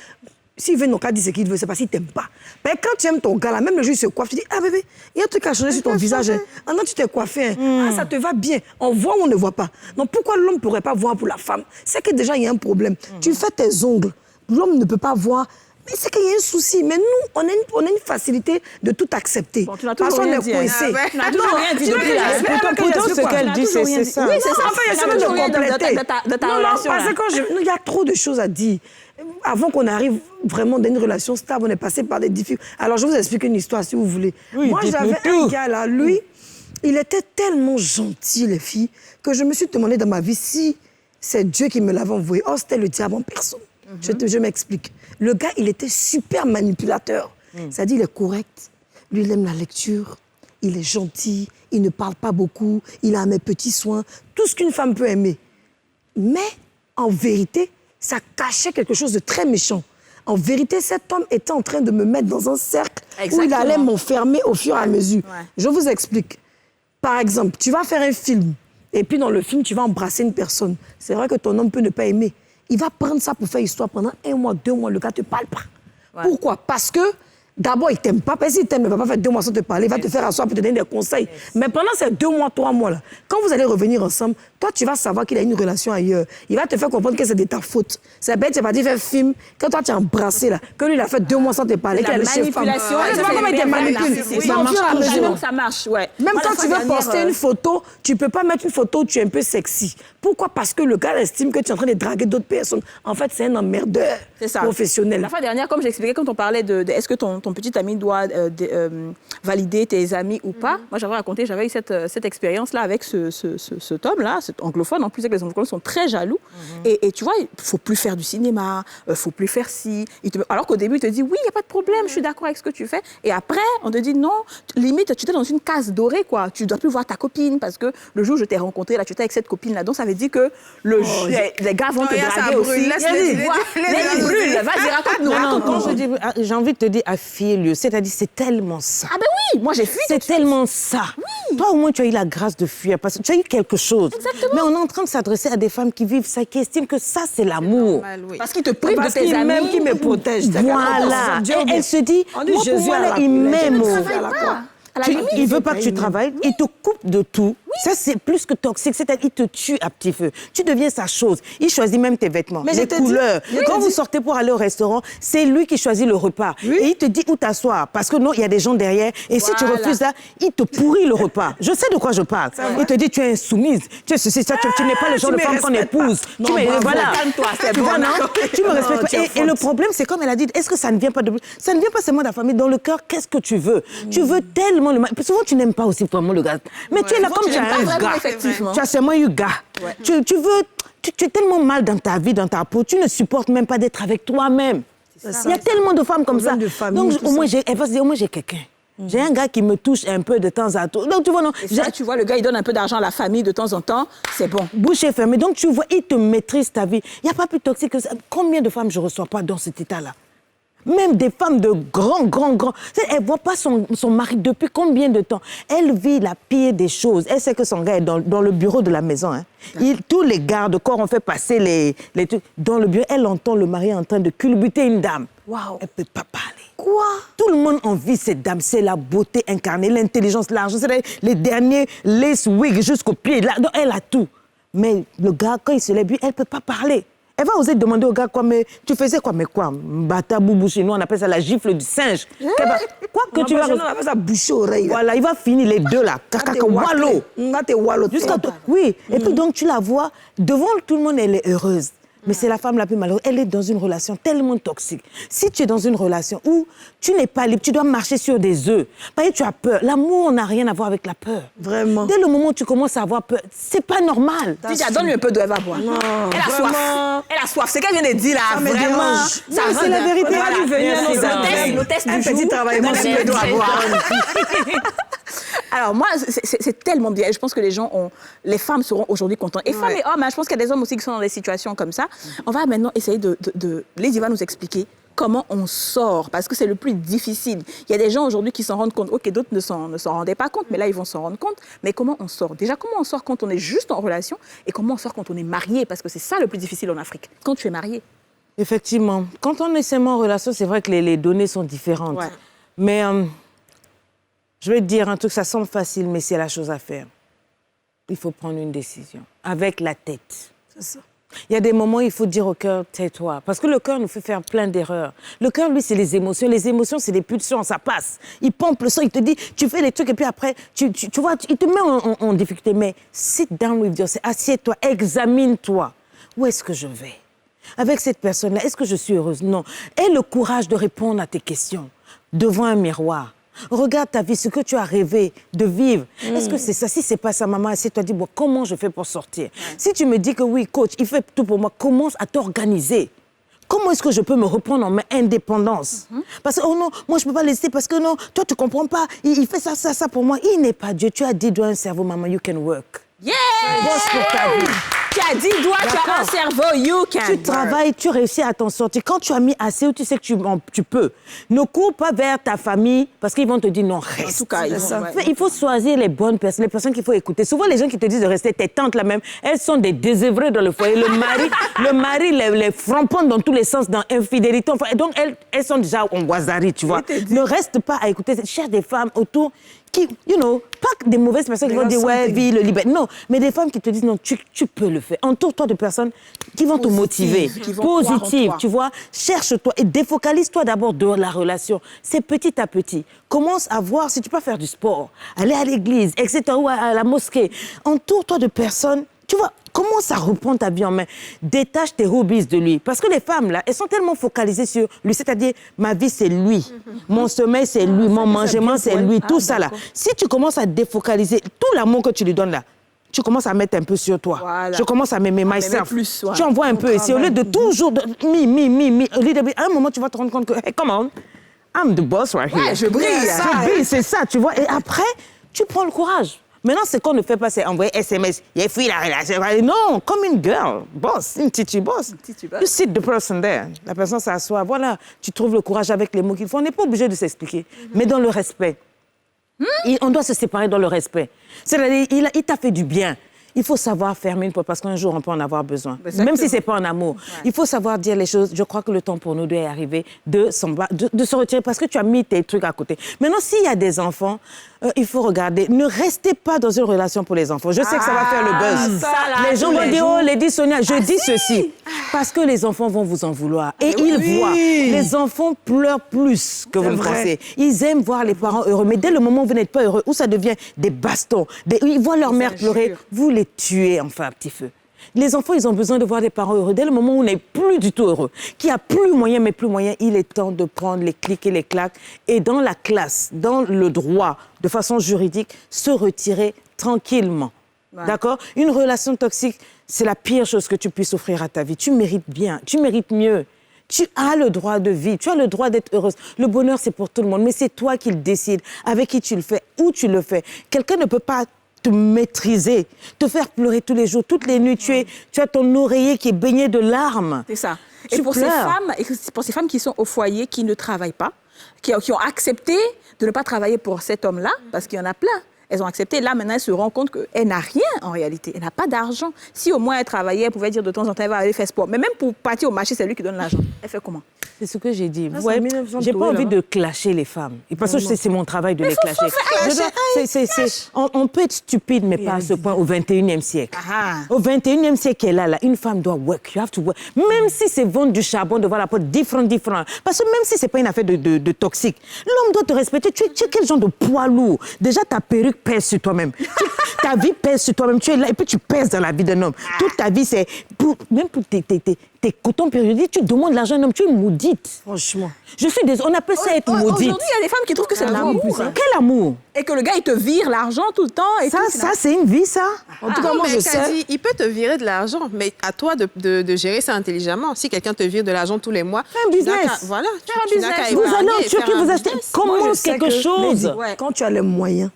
s'il veut non qu'à dire ce qu'il veut, c'est parce qu'il t'aime pas. Mais quand tu aimes ton gars, là, même le jour où il se coiffe, tu dis, ah bébé, il y a un truc à changer sur ton visage. Ah non, tu t'es coiffé. Ah, ça te va bien. On voit ou on ne voit pas. Donc pourquoi l'homme ne pourrait pas voir pour la femme? C'est que déjà, il y a un problème. Tu fais tes ongles. L'homme ne peut pas voir. Mais c'est qu'il y a un souci. Mais nous, on a une facilité de tout accepter.
Bon, tu n'as toujours rien dit.
Tu
n'as toujours rien dit depuis là.
Pourtant, ce qu'elle dit, c'est ça.
Oui, c'est ça.
En fait, j'essaie de compléter.
De ta relation.
Parce que il y a trop de choses à dire. Avant qu'on arrive vraiment dans une relation stable, on est passé par des difficultés. Alors, je vous explique une histoire, si vous voulez.
Oui,
moi, j'avais un gars là, lui, il était tellement gentil, les filles, que je me suis demandé dans ma vie si c'est Dieu qui me l'avait envoyé. Oh, c'était le diable en personne. Je m'explique. Le gars, il était super manipulateur. C'est-à-dire, il est correct. Lui, il aime la lecture. Il est gentil. Il ne parle pas beaucoup. Il a mes petits soins. Tout ce qu'une femme peut aimer. Mais, en vérité, ça cachait quelque chose de très méchant. En vérité, cet homme était en train de me mettre dans un cercle où il allait m'enfermer au fur et à mesure. Je vous explique. Par exemple, tu vas faire un film. Et puis, dans le film, tu vas embrasser une personne. C'est vrai que ton homme peut ne pas aimer. Il va prendre ça pour faire histoire pendant 1 mois, 2 mois. Le gars ne te parle pas. Pourquoi? Parce que d'abord, il ne t'aime pas. Parce qu'il t'aime, il ne va pas faire 2 mois sans te parler. Il va te faire asseoir pour te donner des conseils. Mais pendant ces 2 mois, 3 mois, là, quand vous allez revenir ensemble, toi, tu vas savoir qu'il a une relation ailleurs. Il va te faire comprendre que c'est de ta faute. C'est bête, tu vas dire faire film. Quand toi, tu as embrassé, là, que lui, il a fait 2 mois sans te parler.
La manipulation.
Tu vois comment il te manipule.
Ça marche, ouais.
Même quand tu veux poster une photo, tu ne peux pas mettre une photo où tu es un peu sexy. Pourquoi? Parce que le gars estime que tu es en train de draguer d'autres personnes. En fait, c'est un emmerdeur professionnel.
La fois dernière, comme j'expliquais, quand on parlait de est-ce que ton petit ami doit valider tes amis ou pas, moi j'avais raconté, j'avais eu cette expérience-là avec cet homme-là, cet anglophone, en plus que les anglophones sont très jaloux. Et tu vois, il ne faut plus faire du cinéma, il ne faut plus faire ci. Alors qu'au début, il te dit oui, il n'y a pas de problème, je suis d'accord avec ce que tu fais. Et après, on te dit non, limite, tu étais dans une case dorée, quoi. Tu ne dois plus voir ta copine parce que le jour où je t'ai rencontré, là, tu étais avec cette copine-là. Donc ça veut dire que les gars vont te draguer aussi. Les brûle, vas-y, raconte-nous.
J'ai envie de te dire à fier-lieu, c'est-à-dire c'est tellement ça.
Ah ben oui, moi j'ai fui.
C'est tellement ça. Toi, au moins, tu as eu la grâce de fuir parce que tu as eu quelque chose.
Exactement.
Mais on est en train de s'adresser à des femmes qui vivent ça, qui estiment que ça, c'est l'amour.
Parce qu'ils te privent de tes amis.
Même qui me protège.
Voilà. Et elle se dit, moi, pour moi, là, il m'aime. Il ne veut pas que tu travailles, il te coupe de tout. Ça, c'est plus que toxique, c'est-à-dire qu'il te tue à petit feu. Tu deviens sa chose. Il choisit même tes vêtements, les couleurs. Quand vous sortez pour aller au restaurant, c'est lui qui choisit le repas. Et il te dit où t'asseoir, parce que non, il y a des gens derrière. Et si tu refuses là, il te pourrit le repas. Je sais de quoi je parle. Il te dit, tu es insoumise, tu es ceci, ça, tu n'es pas le genre de femme qu'on épouse.
Voilà. Calme-toi, c'est bon.
Tu me respectes pas. Et le problème, c'est comme elle a dit, est-ce que ça ne vient pas de... Ça ne vient pas seulement de la famille. Dans le cœur, qu'est-ce que tu veux? Tu veux tellement le mal. Souvent, tu n'aimes pas aussi vraiment le gars. Mais tu es là comme tu as un gars. Tu as seulement eu gars. Tu es tellement mal dans ta vie, dans ta peau. Tu ne supportes même pas d'être avec toi-même. Il y a tellement de femmes comme ça. Donc, au moins, elle va se dire, au moins, j'ai quelqu'un. J'ai un gars qui me touche un peu de temps à temps. Donc, tu vois, non.
Ça, tu vois, le gars, il donne un peu d'argent à la famille de temps en temps. C'est bon.
Bouche est fermée. Donc, tu vois, il te maîtrise ta vie. Il n'y a pas plus toxique que ça. Combien de femmes je ne reçois pas dans cet état-là? Même des femmes de grands. Elle ne voit pas son mari depuis combien de temps? Elle vit la pire des choses. Elle sait que son gars est dans le bureau de la maison. Hein. Tous les gardes-corps ont fait passer les trucs. Dans le bureau, elle entend le mari en train de culbuter une dame.
Waouh.
Elle ne peut pas parler. Quoi? Tout le monde envie cette dame. C'est la beauté incarnée, l'intelligence, l'argent. C'est les derniers lace wigs jusqu'aux pieds. Là, elle a tout. Mais le gars, quand il se lève, elle ne peut pas parler. Elle va oser demander au gars quoi, mais tu faisais quoi, mais quoi? Bata, boubou, chez nous, on appelle ça la gifle du singe. Quoi que tu vas...
On appelle ça bouche-oreille.
Voilà, il va finir les deux là. Caca, wallo. Jusqu'à toi. Oui, et puis donc tu la vois, devant tout le monde, elle est heureuse. Mais c'est la femme la plus malheureuse. Elle est dans une relation tellement toxique. Si tu es dans une relation où tu n'es pas libre, tu dois marcher sur des œufs, parce que tu as peur. L'amour n'a rien à voir avec la peur.
Vraiment.
Dès le moment où tu commences à avoir peur, c'est pas normal.
Dis, donne-lui un peu d'eau, elle va boire.
Non,
elle a soif. Elle a soif. C'est qu'elle vient de dire là, vraiment.
Ça c'est la vérité.
Le test du jour.
Petit travail, moi,
donne-lui un peu d'eau à boire. Alors moi, c'est tellement bien. Je pense que les femmes seront aujourd'hui contentes. Et femmes et hommes, hein, je pense qu'il y a des hommes aussi qui sont dans des situations comme ça. On va maintenant essayer Lady va nous expliquer comment on sort, parce que c'est le plus difficile. Il y a des gens aujourd'hui qui s'en rendent compte. Ok, d'autres ne s'en rendaient pas compte, mais là, ils vont s'en rendre compte. Mais comment on sort? Déjà, comment on sort quand on est juste en relation et comment on sort quand on est marié? Parce que c'est ça le plus difficile en Afrique, quand tu es marié.
Effectivement. Quand on est seulement en relation, c'est vrai que les données sont différentes. Ouais. Mais je vais te dire un truc, ça semble facile, mais c'est la chose à faire. Il faut prendre une décision avec la tête.
C'est ça.
Il y a des moments où il faut dire au cœur, tais-toi. Parce que le cœur nous fait faire plein d'erreurs. Le cœur, lui, c'est les émotions. Les émotions, c'est les pulsions, ça passe. Il pompe le sang, il te dit, tu fais les trucs, et puis après, tu vois, il te met en difficulté. Mais sit down with yourself, assieds-toi, examine-toi. Où est-ce que je vais? Avec cette personne-là, est-ce que je suis heureuse? Non. Aie le courage de répondre à tes questions devant un miroir. Regarde ta vie, ce que tu as rêvé de vivre. Est-ce que c'est ça? Si c'est pas ça, maman, assieds-toi, dis, bon, comment je fais pour sortir? Si tu me dis que oui, coach, il fait tout pour moi, commence à t'organiser. Comment est-ce que je peux me reprendre en main indépendance? Parce que, oh non, moi, je ne peux pas laisser parce que non, toi, tu ne comprends pas. Il fait ça pour moi. Il n'est pas Dieu. Tu as 10 doigts, un cerveau, maman, you can work.
Yeah!
Bosse pour ta vie.
Tu as 10 doigts, tu as un cerveau, you can.
Tu travailles, tu réussis à t'en sortir. Quand tu as mis assez où tu sais que tu peux, ne cours pas vers ta famille parce qu'ils vont te dire non, reste. En tout cas, il faut choisir les bonnes personnes, les personnes qu'il faut écouter. Souvent, les gens qui te disent de rester, tes tantes là même, elles sont des désœuvrées dans le foyer. Le mari les framponne dans tous les sens, dans infidélité. Donc, elles sont déjà en boiserie, tu vois. Ne reste pas à écouter. Cherche des femmes autour qui, pas des mauvaises personnes qui vont dire, ouais, vie, le libère. Non, mais des femmes qui te disent, non, tu peux le faire. Entoure-toi de personnes qui vont te motiver. Positives, tu vois. Cherche-toi et défocalise-toi d'abord de la relation. C'est petit à petit. Commence à voir si tu peux faire du sport, aller à l'église, etc., ou à la mosquée. Entoure-toi de personnes. Tu vois, commence à reprendre ta vie en main. Détache tes hobbies de lui. Parce que les femmes, là, elles sont tellement focalisées sur lui. C'est-à-dire, ma vie, c'est lui. Mon sommeil, c'est lui. Mon mangement, c'est lui. Tout ça, là. Si tu commences à défocaliser tout l'amour que tu lui donnes, là, tu commences à mettre un peu sur toi. Voilà. Je commence à m'aimer myself. Tu envoies un peu ici. Au lieu de toujours... À un moment, tu vas te rendre compte que, hey, come on, I'm the boss right here.
Ouais, je brille.
C'est ça, tu vois. Et après, tu prends le courage. Maintenant, ce qu'on ne fait pas, c'est envoyer SMS. Il a fui la relation. Non, comme une girl, boss, une titi boss. You sit the person there. La personne s'assoit. Voilà, tu trouves le courage avec les mots qu'il faut. On n'est pas obligé de s'expliquer, mais dans le respect. On doit se séparer dans le respect. C'est-à-dire, il t'a fait du bien. Il faut savoir fermer une porte parce qu'un jour, on peut en avoir besoin. Exactement. Même si ce n'est pas en amour. Ouais. Il faut savoir dire les choses. Je crois que le temps pour nous deux est arrivé de se retirer parce que tu as mis tes trucs à côté. Maintenant, s'il y a des enfants, il faut regarder. Ne restez pas dans une relation pour les enfants. Je sais que ça va faire le buzz. Les gens vont dire, oh, Lady Sonia, je dis ceci. Parce que les enfants vont vous en vouloir. Et ils voient. Les enfants pleurent plus que vous ne pensez. Ils aiment voir les parents heureux. Mais dès le moment où vous n'êtes pas heureux, où ça devient des bastons, ils voient leur mère pleurer, vous les tuez enfin un petit feu. Les enfants, ils ont besoin de voir des parents heureux. Dès le moment où on n'est plus du tout heureux, qu'il n'y a plus moyen, mais plus moyen, il est temps de prendre les clics et les claques et dans la classe, dans le droit, de façon juridique, se retirer tranquillement. Ouais. D'accord? Une relation toxique, c'est la pire chose que tu puisses offrir à ta vie. Tu mérites bien, tu mérites mieux. Tu as le droit de vivre, tu as le droit d'être heureuse. Le bonheur, c'est pour tout le monde, mais c'est toi qui le décides, avec qui tu le fais, où tu le fais. Quelqu'un ne peut pas te maîtriser, te faire pleurer tous les jours, toutes les nuits. Tu as ton oreiller qui est baigné de larmes.
C'est ça. Et pour ces femmes qui sont au foyer, qui ne travaillent pas, qui ont accepté de ne pas travailler pour cet homme-là, parce qu'il y en a plein. Elles ont accepté. Là, maintenant, elles se rendent compte qu'elle n'a rien, en réalité. Elle n'a pas d'argent. Si au moins elle travaillait, elle pouvait dire de temps en temps, elle va aller faire sport. Mais même pour partir au marché, c'est lui qui donne l'argent. Elle fait comment?
C'est ce que j'ai dit. Ouais, j'ai pas envie de clasher les femmes. Et parce que c'est mon travail de les clasher. On peut être stupide, mais pas à ce point au 21e siècle. Au 21e siècle, une femme doit work. You have to work. Même si c'est vendre du charbon devant la porte, différent. Parce que même si c'est pas une affaire de toxique, l'homme doit te respecter. Tu es quel genre de poids lourd? Déjà, ta perruque pèse sur toi-même. Ta vie pèse sur toi-même. Tu es là et puis tu pèses dans la vie d'un homme. Toute ta vie, c'est... Même pour tes cotons périodiques, tu demandes l'argent à un homme, tu es maudite.
Franchement.
Je suis désolée, on appelle ça être maudite.
Aujourd'hui, il y a des femmes qui trouvent que c'est de l'amour.
Quel amour?
Et que le gars, il te vire l'argent tout le temps. Et
ça, c'est une vie, ça.
En tout cas, moi, je sais. Il peut te virer de l'argent, mais à toi de gérer ça intelligemment. Si quelqu'un te vire de l'argent tous les mois...
Fais un business.
Voilà.
Fais un business. Vous allez en Turquie, vous achetez... Commence quelque chose.
Quand tu as les moyens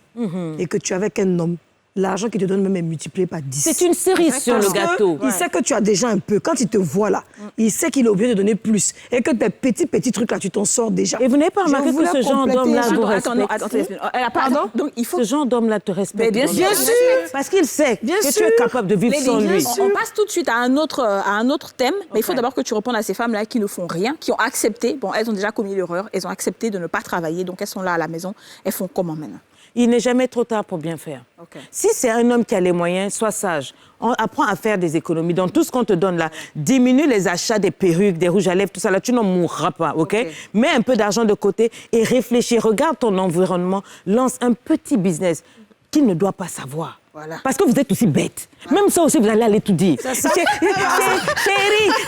et que tu es avec un homme, l'argent qu'il te donne même est multiplié par 10.
C'est une cerise sur le gâteau.
Il sait que tu as déjà un peu. Quand il te voit là, il sait qu'il est obligé de donner plus. Et que tes petits trucs là, tu t'en sors déjà.
Et vous n'avez pas remarqué que ce genre d'homme-là vous respecte?
Pardon? Donc, il faut...
Ce genre d'homme-là te respecte.
Bien sûr.
Parce qu'il sait que tu es capable de vivre sans lui.
On passe tout de suite à un autre thème. Mais il faut d'abord que tu répondes à ces femmes-là qui ne font rien, qui ont accepté. Bon, elles ont déjà commis l'erreur. Elles ont accepté de ne pas travailler. Donc, elles sont là à la maison. Elles font comment maintenant?
Il n'est jamais trop tard pour bien faire. Okay. Si c'est un homme qui a les moyens, sois sage. On apprend à faire des économies. Dans tout ce qu'on te donne là, diminue les achats des perruques, des rouges à lèvres, tout ça là, tu n'en mourras pas, ok? Mets un peu d'argent de côté et réfléchis. Regarde ton environnement. Lance un petit business qu'il ne doit pas savoir. Voilà. Parce que vous êtes aussi bête. Ouais. Même ça aussi, vous allez aller tout dire. Chérie,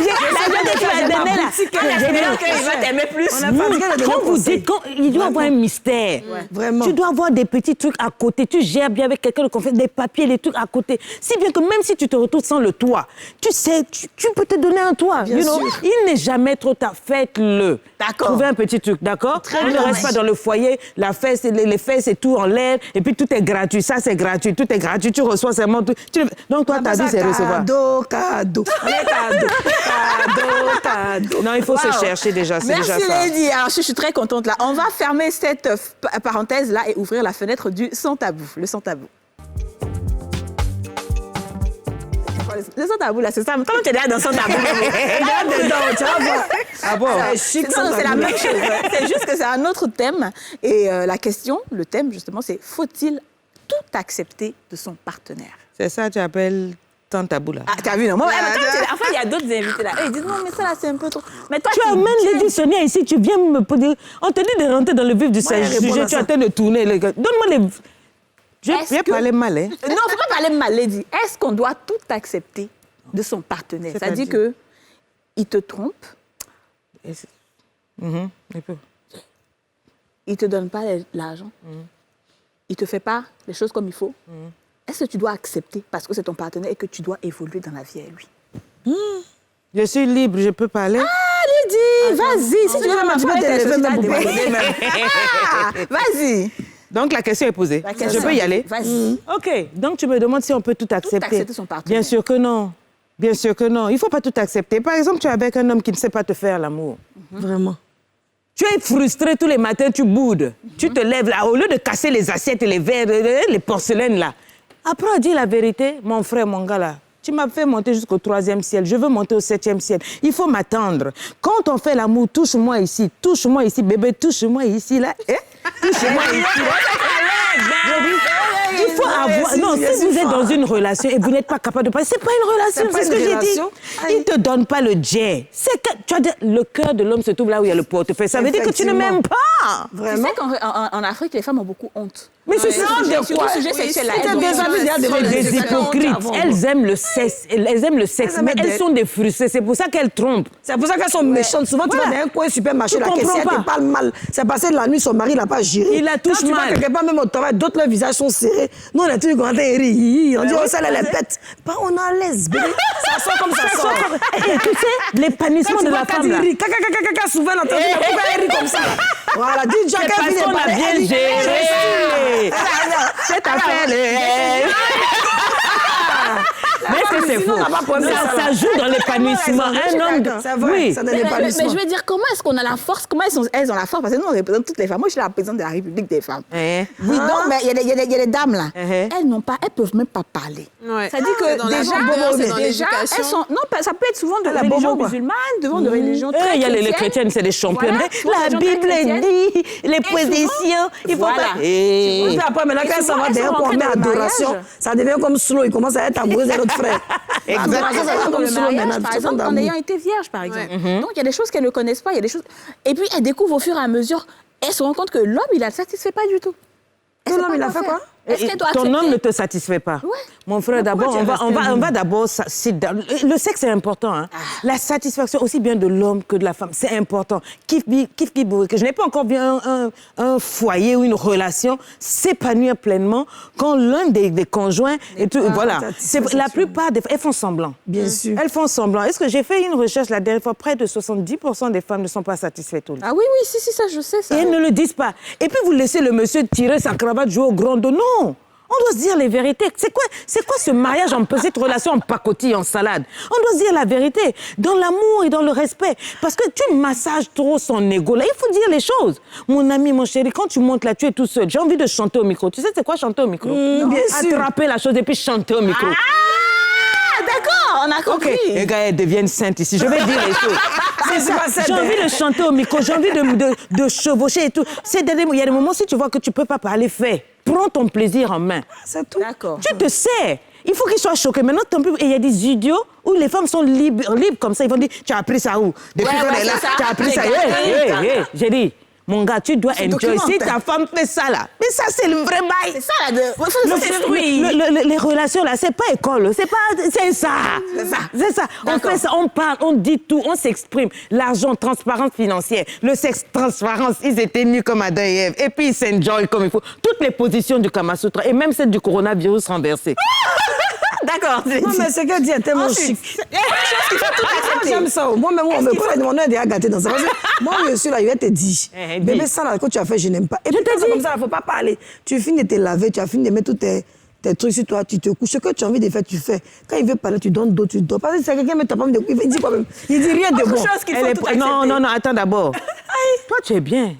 il va t'aimer plus.
Quand vous dites, il doit avoir un mystère.
Ouais. Vraiment.
Tu dois avoir des petits trucs à côté. Tu gères bien avec quelqu'un de confiance, des papiers, les trucs à côté. Si bien que même si tu te retrouves sans le toit, tu sais, tu peux te donner un toit.
Bien sûr.
Il n'est jamais trop tard. Faites-le.
D'accord.
Trouvez un petit truc, d'accord? On ne reste pas dans le foyer, la fesse, les fesses et tout en l'air. Et puis tout est gratuit. Ça, c'est gratuit. Tout est gratuit. Tu reçois seulement tout. Donc, toi, ta vie, c'est recevoir.
Cadeau.
Non, il faut se chercher déjà. C'est déjà ça.
Merci, Lady. Alors, je suis très contente là. On va fermer cette parenthèse-là et ouvrir la fenêtre du sans tabou. Le sans tabou. Le sans tabou, là, c'est ça. Comment tu es déjà dans le sans tabou?
Tu vas voir.
Ah bon?
C'est la même chose. C'est juste que c'est un autre thème. Et la question, le thème, justement, c'est faut-il tout accepter de son partenaire?
C'est ça, tu appelles tant tabou là.
Ah, t'as vu, non? Moi, enfin, il y a d'autres invités là. Ils disent non, mais ça là, c'est un peu trop. Mais toi,
tu amènes Lady Sonia ici, tu viens me poser. On te dit de rentrer dans le vif du sujet, tu es en train de tourner. Donne-moi les. Je vais parler mal, hein?
Non, il ne faut pas parler mal, Lady. Est-ce qu'on doit tout accepter de son partenaire? C'est-à-dire qu'il te trompe. Il ne te donne pas l'argent. Il ne te fait pas les choses comme il faut. Est-ce que tu dois accepter parce que c'est ton partenaire et que tu dois évoluer dans la vie à lui?
Je suis libre, je peux parler.
Ah, Lydie, vas-y. Si tu veux vas-y.
Donc, la question est posée. Je peux y aller?
Vas-y.
OK. Donc, tu me demandes si on peut tout accepter.
Tout accepter son partenaire.
Bien sûr que non. Bien sûr que non. Il ne faut pas tout accepter. Par exemple, tu es avec un homme qui ne sait pas te faire l'amour.
Vraiment.
Tu es frustré tous les matins, tu boudes. Tu te lèves là, au lieu de casser les assiettes et les verres, les porcelaines là. Après, on dit la vérité, mon frère, mon gars là. Tu m'as fait monter jusqu'au 3e ciel. Je veux monter au 7e ciel. Il faut m'attendre. Quand on fait l'amour, touche-moi ici, bébé, touche-moi ici, là. Touche-moi ici, là. Il faut avoir... Non, si vous êtes dans une relation et vous n'êtes pas capable de parler, c'est pas une relation, c'est ce que j'ai dit. Il ne te donne pas le jet. C'est que, tu vois, le cœur de l'homme se trouve là où il y a le portefeuille. Ça veut dire que tu ne m'aimes pas.
Vraiment? Tu sais qu'en Afrique, les femmes ont beaucoup honte.
Mais c'est ça, de quoi? C'est des hypocrites. Elles aiment le sexe. Elles aiment le sexe, mais elles sont des frustrées. C'est pour ça qu'elles trompent.
C'est pour ça qu'elles sont méchantes. Souvent, tu vas dans un coin supermarché, la caissière te parle mal. C'est passé de la nuit, son mari l'a pas géré.
Il la touche mal.
Tu vois quelque part, même au travail, d'autres, leurs visages sont serrés. Nous, on a toujours commenté et ri. On dit, oh, ça, elle est bête. Pas, on est à l'aise, bébé. Ça sort comme ça sort.
Et tu sais, l'épanouissement de la femme, là.
Souvent, on entend pourquoi elle rit comme ça. Voilà, dis, Jacques, elle
a bien géré. Cette affaire, mais c'est faux. Ça joue dans l'épanouissement. Un homme,
c'est vrai, ça donne l'épanouissement.
Mais je veux dire, comment est-ce qu'on a la force? Comment elles ont la force? Parce que nous, on représente toutes les femmes. Moi, je suis la présidente de la République des femmes. Oui, non, mais il y a des dames là. Elles peuvent même pas parler. Ça dit que déjà, elles sont... Non, ça peut être souvent de religion musulmane, devant de religion très chrétienne.
Il y a les chrétiennes, c'est des championnes. La Bible dit, les positions, il faut pas...
Et après, maintenant, quand ça va derrière pour mettre adoration, ça devient comme slow. Il commence à être amoureux de notre frère.
Exactement. Comme le mariage, par exemple, en ayant été vierge, par exemple. Donc, il y a des choses qu'elles ne connaissent pas, il y a des choses... Et puis, elles découvrent au fur et à mesure, elles se rendent compte que l'homme, il ne la satisfait pas du tout.
L'homme, il a fait quoi?
Ton homme ne te satisfait pas. Ouais. Mon frère, d'abord, on va d'abord... Le sexe est important. Hein. La satisfaction aussi bien de l'homme que de la femme, c'est important. Que je n'ai pas encore vu un foyer ou une relation s'épanouir pleinement quand l'un des conjoints... Voilà. La plupart des femmes, elles font semblant.
Bien sûr.
Elles font semblant. Est-ce que j'ai fait une recherche la dernière fois? Près de 70% des femmes ne sont pas satisfaites.
Ah oui, si, ça, je sais ça.
Et elles ne le disent pas. Et puis, vous laissez le monsieur tirer sa cravate, jouer au grand dos. Non! On doit se dire les vérités. C'est quoi ce mariage en cette relation en pacotille, en salade? On doit se dire la vérité, dans l'amour et dans le respect. Parce que tu massages trop son ego. Là, il faut dire les choses. Mon ami, mon chéri, quand tu montes là, tu es tout seul. J'ai envie de chanter au micro. Tu sais c'est quoi chanter au micro?
Bien sûr.
Attraper la chose et puis chanter au micro.
D'accord, on a compris.
Okay. Les gars, elles deviennent saintes ici. Je vais dire les choses. J'ai envie de chanter au micro, j'ai envie de chevaucher et tout. Il y a des moments, si tu vois que tu ne peux pas parler, fais. Prends ton plaisir en main.
C'est tout.
D'accord.
Tu te sais. Il faut qu'ils soient choqués. Maintenant, il y a des idiots où les femmes sont libres comme ça. Ils vont dire, tu as appris ça où? Depuis qu'on est là, tu as appris ça. J'ai dit... Mon gars, tu dois enjoy. Si ta femme fait ça, là, mais ça, c'est le vrai bail.
C'est ça, là.
Les relations, là, c'est pas école. C'est ça. C'est ça. On fait ça, on parle, on dit tout, on s'exprime. L'argent, transparence financière. Le sexe, transparence. Ils étaient nus comme Adam et Ève. Et puis, ils s'enjoy comme il faut. Toutes les positions du Kama Sutra, et même celle du coronavirus renversée.
D'accord.
Non, mais c'est que dire tellement chic. J'aime ça. Moi-même, on me prend mon œil déjà gâté dans ça. Moi, je suis là, je vais te dire. Bébé, ça, là, quand tu as fait, je n'aime pas. Et puis, comme ça, il ne faut pas parler. Tu finis de te laver, tu as fini de mettre tous tes trucs sur toi, tu te couches. Ce que tu as envie de faire, tu fais. Quand il veut parler, tu donnes d'autres, tu dors. Parce que c'est quelqu'un qui t'a pas mis de coups, il dit quoi même? Il dit rien de bon.
Non, attends d'abord. Toi, tu es bien.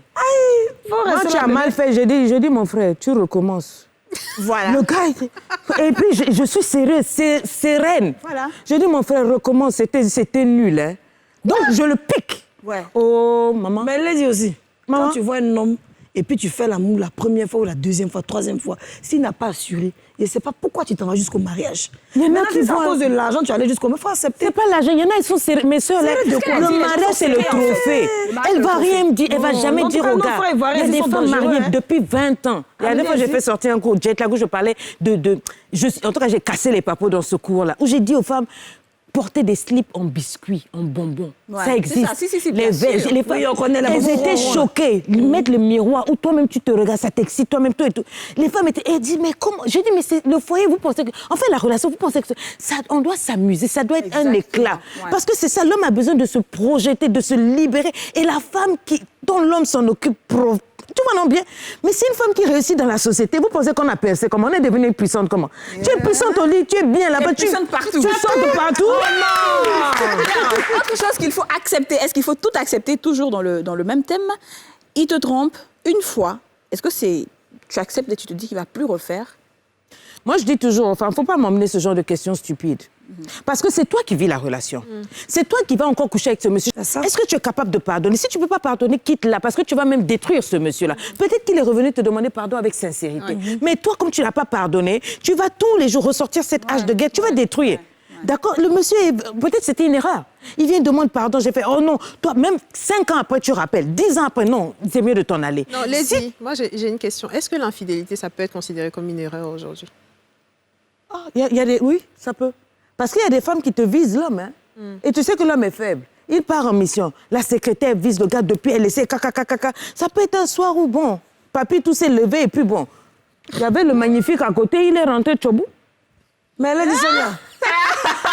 Moi, tu as mal fait. Je dis, mon frère, tu recommences.
Voilà.
Le gars, et puis je suis sérieuse, sereine.
Voilà.
Je dis, mon frère, recommence, c'était nul. Hein. Donc, je le pique.
Ouais.
Oh, maman.
Mais elle l'a dit aussi. Maman. Quand tu vois un homme et puis tu fais l'amour la première fois ou la deuxième fois, troisième fois, s'il n'a pas assuré, je ne sais pas pourquoi tu t'en vas jusqu'au mariage.
Il y en a qui
vont à cause de l'argent, tu allais jusqu'au... Mais il faut accepter.
C'est pas l'argent, il y en a, ils sont sérieux. Mes soeurs, le mariage, c'est le trophée. Elle va rien me dire, elle va jamais dire au gars. Il y a des femmes mariées depuis 20 ans. Il y a des fois, j'ai fait sortir un cours jet là où je parlais en tout cas, j'ai cassé les papeaux dans ce cours-là, où j'ai dit aux femmes, porter des slips en biscuits, en bonbons. Ouais, ça existe. Ça. Si, les vêches, les femmes, elles étaient choquées. Mettre le miroir où toi-même tu te regardes, ça t'excite, toi-même, tout et tout. Les femmes étaient, elles disent, mais comment? J'ai dit, mais c'est le foyer, vous pensez que... En fait, la relation, vous pensez que ça, on doit s'amuser, ça doit être un éclat. Ouais. Parce que c'est ça, l'homme a besoin de se projeter, de se libérer. Et la femme dont l'homme s'en occupe, tu vois, non bien. Mais c'est une femme qui réussit dans la société. Vous pensez qu'on a percé comment? On est devenu puissante comment? Tu es puissante au lit, tu es bien là-bas. Tu es puissante partout. Tu sautes partout.
Oh non! Autre chose qu'il faut accepter. Est-ce qu'il faut tout accepter toujours dans le même thème? Il te trompe une fois. est-ce que tu acceptes et tu te dis qu'il ne va plus refaire?
Moi, je dis toujours, il ne faut pas m'emmener ce genre de questions stupides. Parce que c'est toi qui vis la relation. C'est toi qui vas encore coucher avec ce monsieur. Est-ce que tu es capable de pardonner? Si tu ne peux pas pardonner, quitte-la, parce que tu vas même détruire ce monsieur-là. Peut-être qu'il est revenu te demander pardon avec sincérité. Mais toi, comme tu ne l'as pas pardonné, tu vas tous les jours ressortir cette hache de guerre, tu vas détruire. D'accord? Le monsieur, peut-être c'était une erreur. Il vient demander pardon, j'ai fait, oh non, toi, même 5 ans après, tu rappelles, 10 ans après, non, c'est mieux de t'en aller.
Non, Lady, moi j'ai une question. Est-ce que l'infidélité, ça peut être considéré comme une erreur aujourd'hui?
Oui, ça peut. Parce qu'il y a des femmes qui te visent l'homme. Hein? Et tu sais que l'homme est faible. Il part en mission. La secrétaire vise le gars depuis, elle essaie, Ça peut être un soir où, bon, papy, tout s'est levé et puis bon. Il y avait le magnifique à côté, il est rentré Tchobou.
Mais elle a dit Sonia.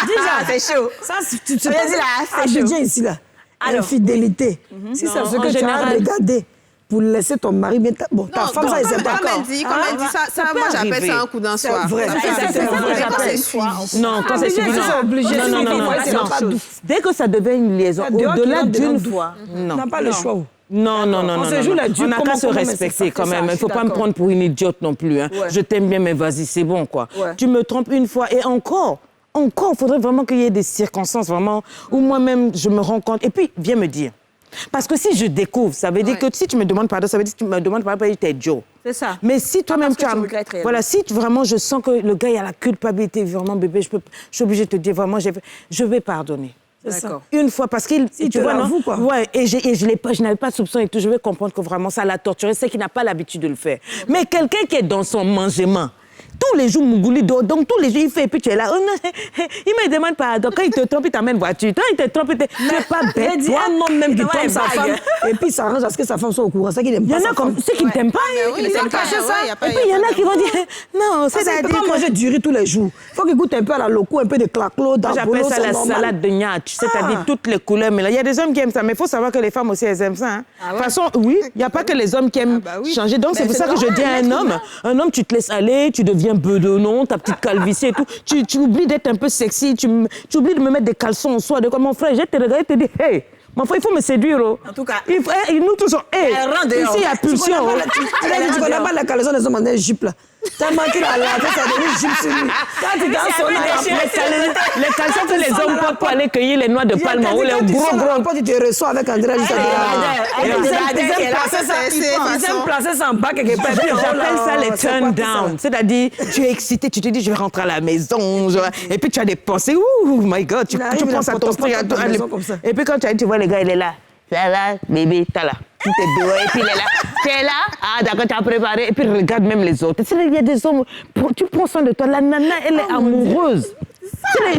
Déjà, c'est chaud.
Ça, tu te dis ici, là. Infidélité. Si c'est ce que tu as regardé pour laisser ton mari bien... Bon, ta femme, ça, elle sait pas.
Comme elle dit, ça moi, j'appelle ça un coup d'un soir.
C'est vrai.
Non, quand c'est suivi,
c'est obligé.
Non. Dès que ça devient une liaison, au-delà d'une fois,
non. On n'a pas le choix.
Non. On n'a qu'à se respecter quand même. Il ne faut pas me prendre pour une idiote non plus. Hein. Je t'aime bien, mais vas-y, c'est bon, quoi. Tu me trompes une fois et encore, il faudrait vraiment qu'il y ait des circonstances vraiment où moi-même, je me rends compte. Et puis, viens me dire. Parce que si je découvre, ça veut dire que si tu me demandes pardon, ça veut dire que tu me demandes pardon, tu es Joe.
C'est ça.
Mais si toi-même tu as... Voilà, si vraiment je sens que le gars, il a la culpabilité, vraiment, bébé, je suis obligée de te dire, vraiment, je vais pardonner.
D'accord.
Une fois, parce qu'il...
Si tu vois, non? Quoi.
Ouais, et je n'avais pas de soupçon et tout, je vais comprendre que vraiment, ça l'a torturé, c'est qu'il n'a pas l'habitude de le faire. Mais quelqu'un qui est dans son mangement, tous les jours, Mougouli dort, donc tous les jours, il fait, et puis tu es là. Oh non, il me demande pardon. Quand il te trompe, il t'amène voiture. Quand il te trompe, tu n'es pas bête.
Toi, un homme même qui trompe sa femme, et puis ça arrange à ce que sa femme soit au courant. C'est qu'il n'aime pas.
Il y en a comme ceux qui ne t'aiment pas.
Ils
Ils
aiment
cachent
pas,
ça.
ouais,
Et puis il y en a qui vont dire, non,
c'est-à-dire qu'il ne peut pas manger du riz tous les jours. Il faut qu'il goûte un peu à la loco, un peu de claclo,
j'appelle ça la salade de gnatch, c'est-à-dire toutes les couleurs. Mais il y a des hommes qui aiment ça, mais il faut savoir que les femmes aussi, elles aiment ça. De toute façon, oui, il n'y a pas que les hommes qui aiment changer. Donc c'est pour ça que je dis à un homme, tu te laisses aller, tu deviens bedonnon, ta petite calvitie et tout. Tu oublies d'être un peu sexy, tu oublies de me mettre des caleçons en soie. Mon frère, je te regarde et te dis, hey, mon frère, il faut me séduire.
En tout cas,
nous tous, hey, ici, il y a pulsion.
Tu connais pas la caleçon des hommes en Égypte, là. T'as manqué la laver, ça devient jupe sur lui. Quand tu danses sur
les caleçons que les hommes portent pour aller cueillir les noix de palme ou les gros.
Tu te reçois avec André juste à ils aiment placer ça en bas quelque part.
J'appelle ça les turn down. C'est-à-dire, tu es excité, tu te dis, je vais rentrer à la maison. Et puis tu as des pensées, oh my God, tu penses à ton frère. Et puis quand tu vois le gars, il est là. Ça va, bébé, t'as là. Tout est dehors, et puis il est là. T'es là? Ah, d'accord, t'as préparé. Et puis regarde même les autres. Il y a des hommes, tu prends soin de toi. La nana, elle est amoureuse.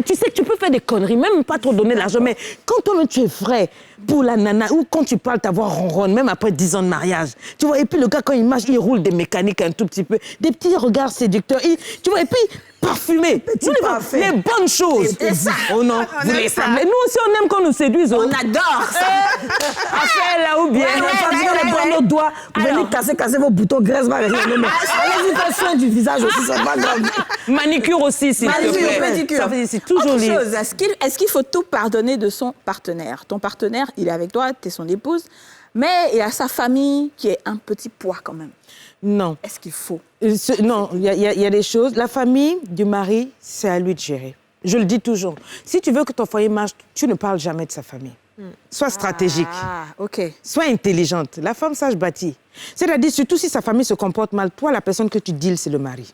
Tu sais que tu peux faire des conneries, même pas trop donner l'argent, mais quand toi-même tu es frais pour la nana, ou quand tu parles, ta voix ronronne, même après 10 ans de mariage. Tu vois, et puis le gars, quand il marche, il roule des mécaniques un tout petit peu, des petits regards séducteurs, tu vois, et puis parfumé. Les bonnes choses. Oh non, vous les savez. Nous aussi, on aime quand nous séduisent.
On adore ça.
Affaire là ou bien.
On prend nos doigts, vous venez casser vos boutons, graisse va régler. Allez-y, faire soin du visage aussi, ça va grave.
Manicure aussi, s'il te plaît.
Pédicure.
C'est toujours lié.
Est-ce qu'il faut tout pardonner de son partenaire? Ton partenaire, il est avec toi, tu es son épouse, mais il a sa famille qui est un petit poids quand même.
Non.
Est-ce qu'il faut?
Non, il y a des choses. La famille du mari, c'est à lui de gérer. Je le dis toujours. Si tu veux que ton foyer marche, tu ne parles jamais de sa famille. Sois stratégique.
OK.
Sois intelligente. La femme sage bâtit. C'est-à-dire, surtout si sa famille se comporte mal, toi, la personne que tu deals, c'est le mari.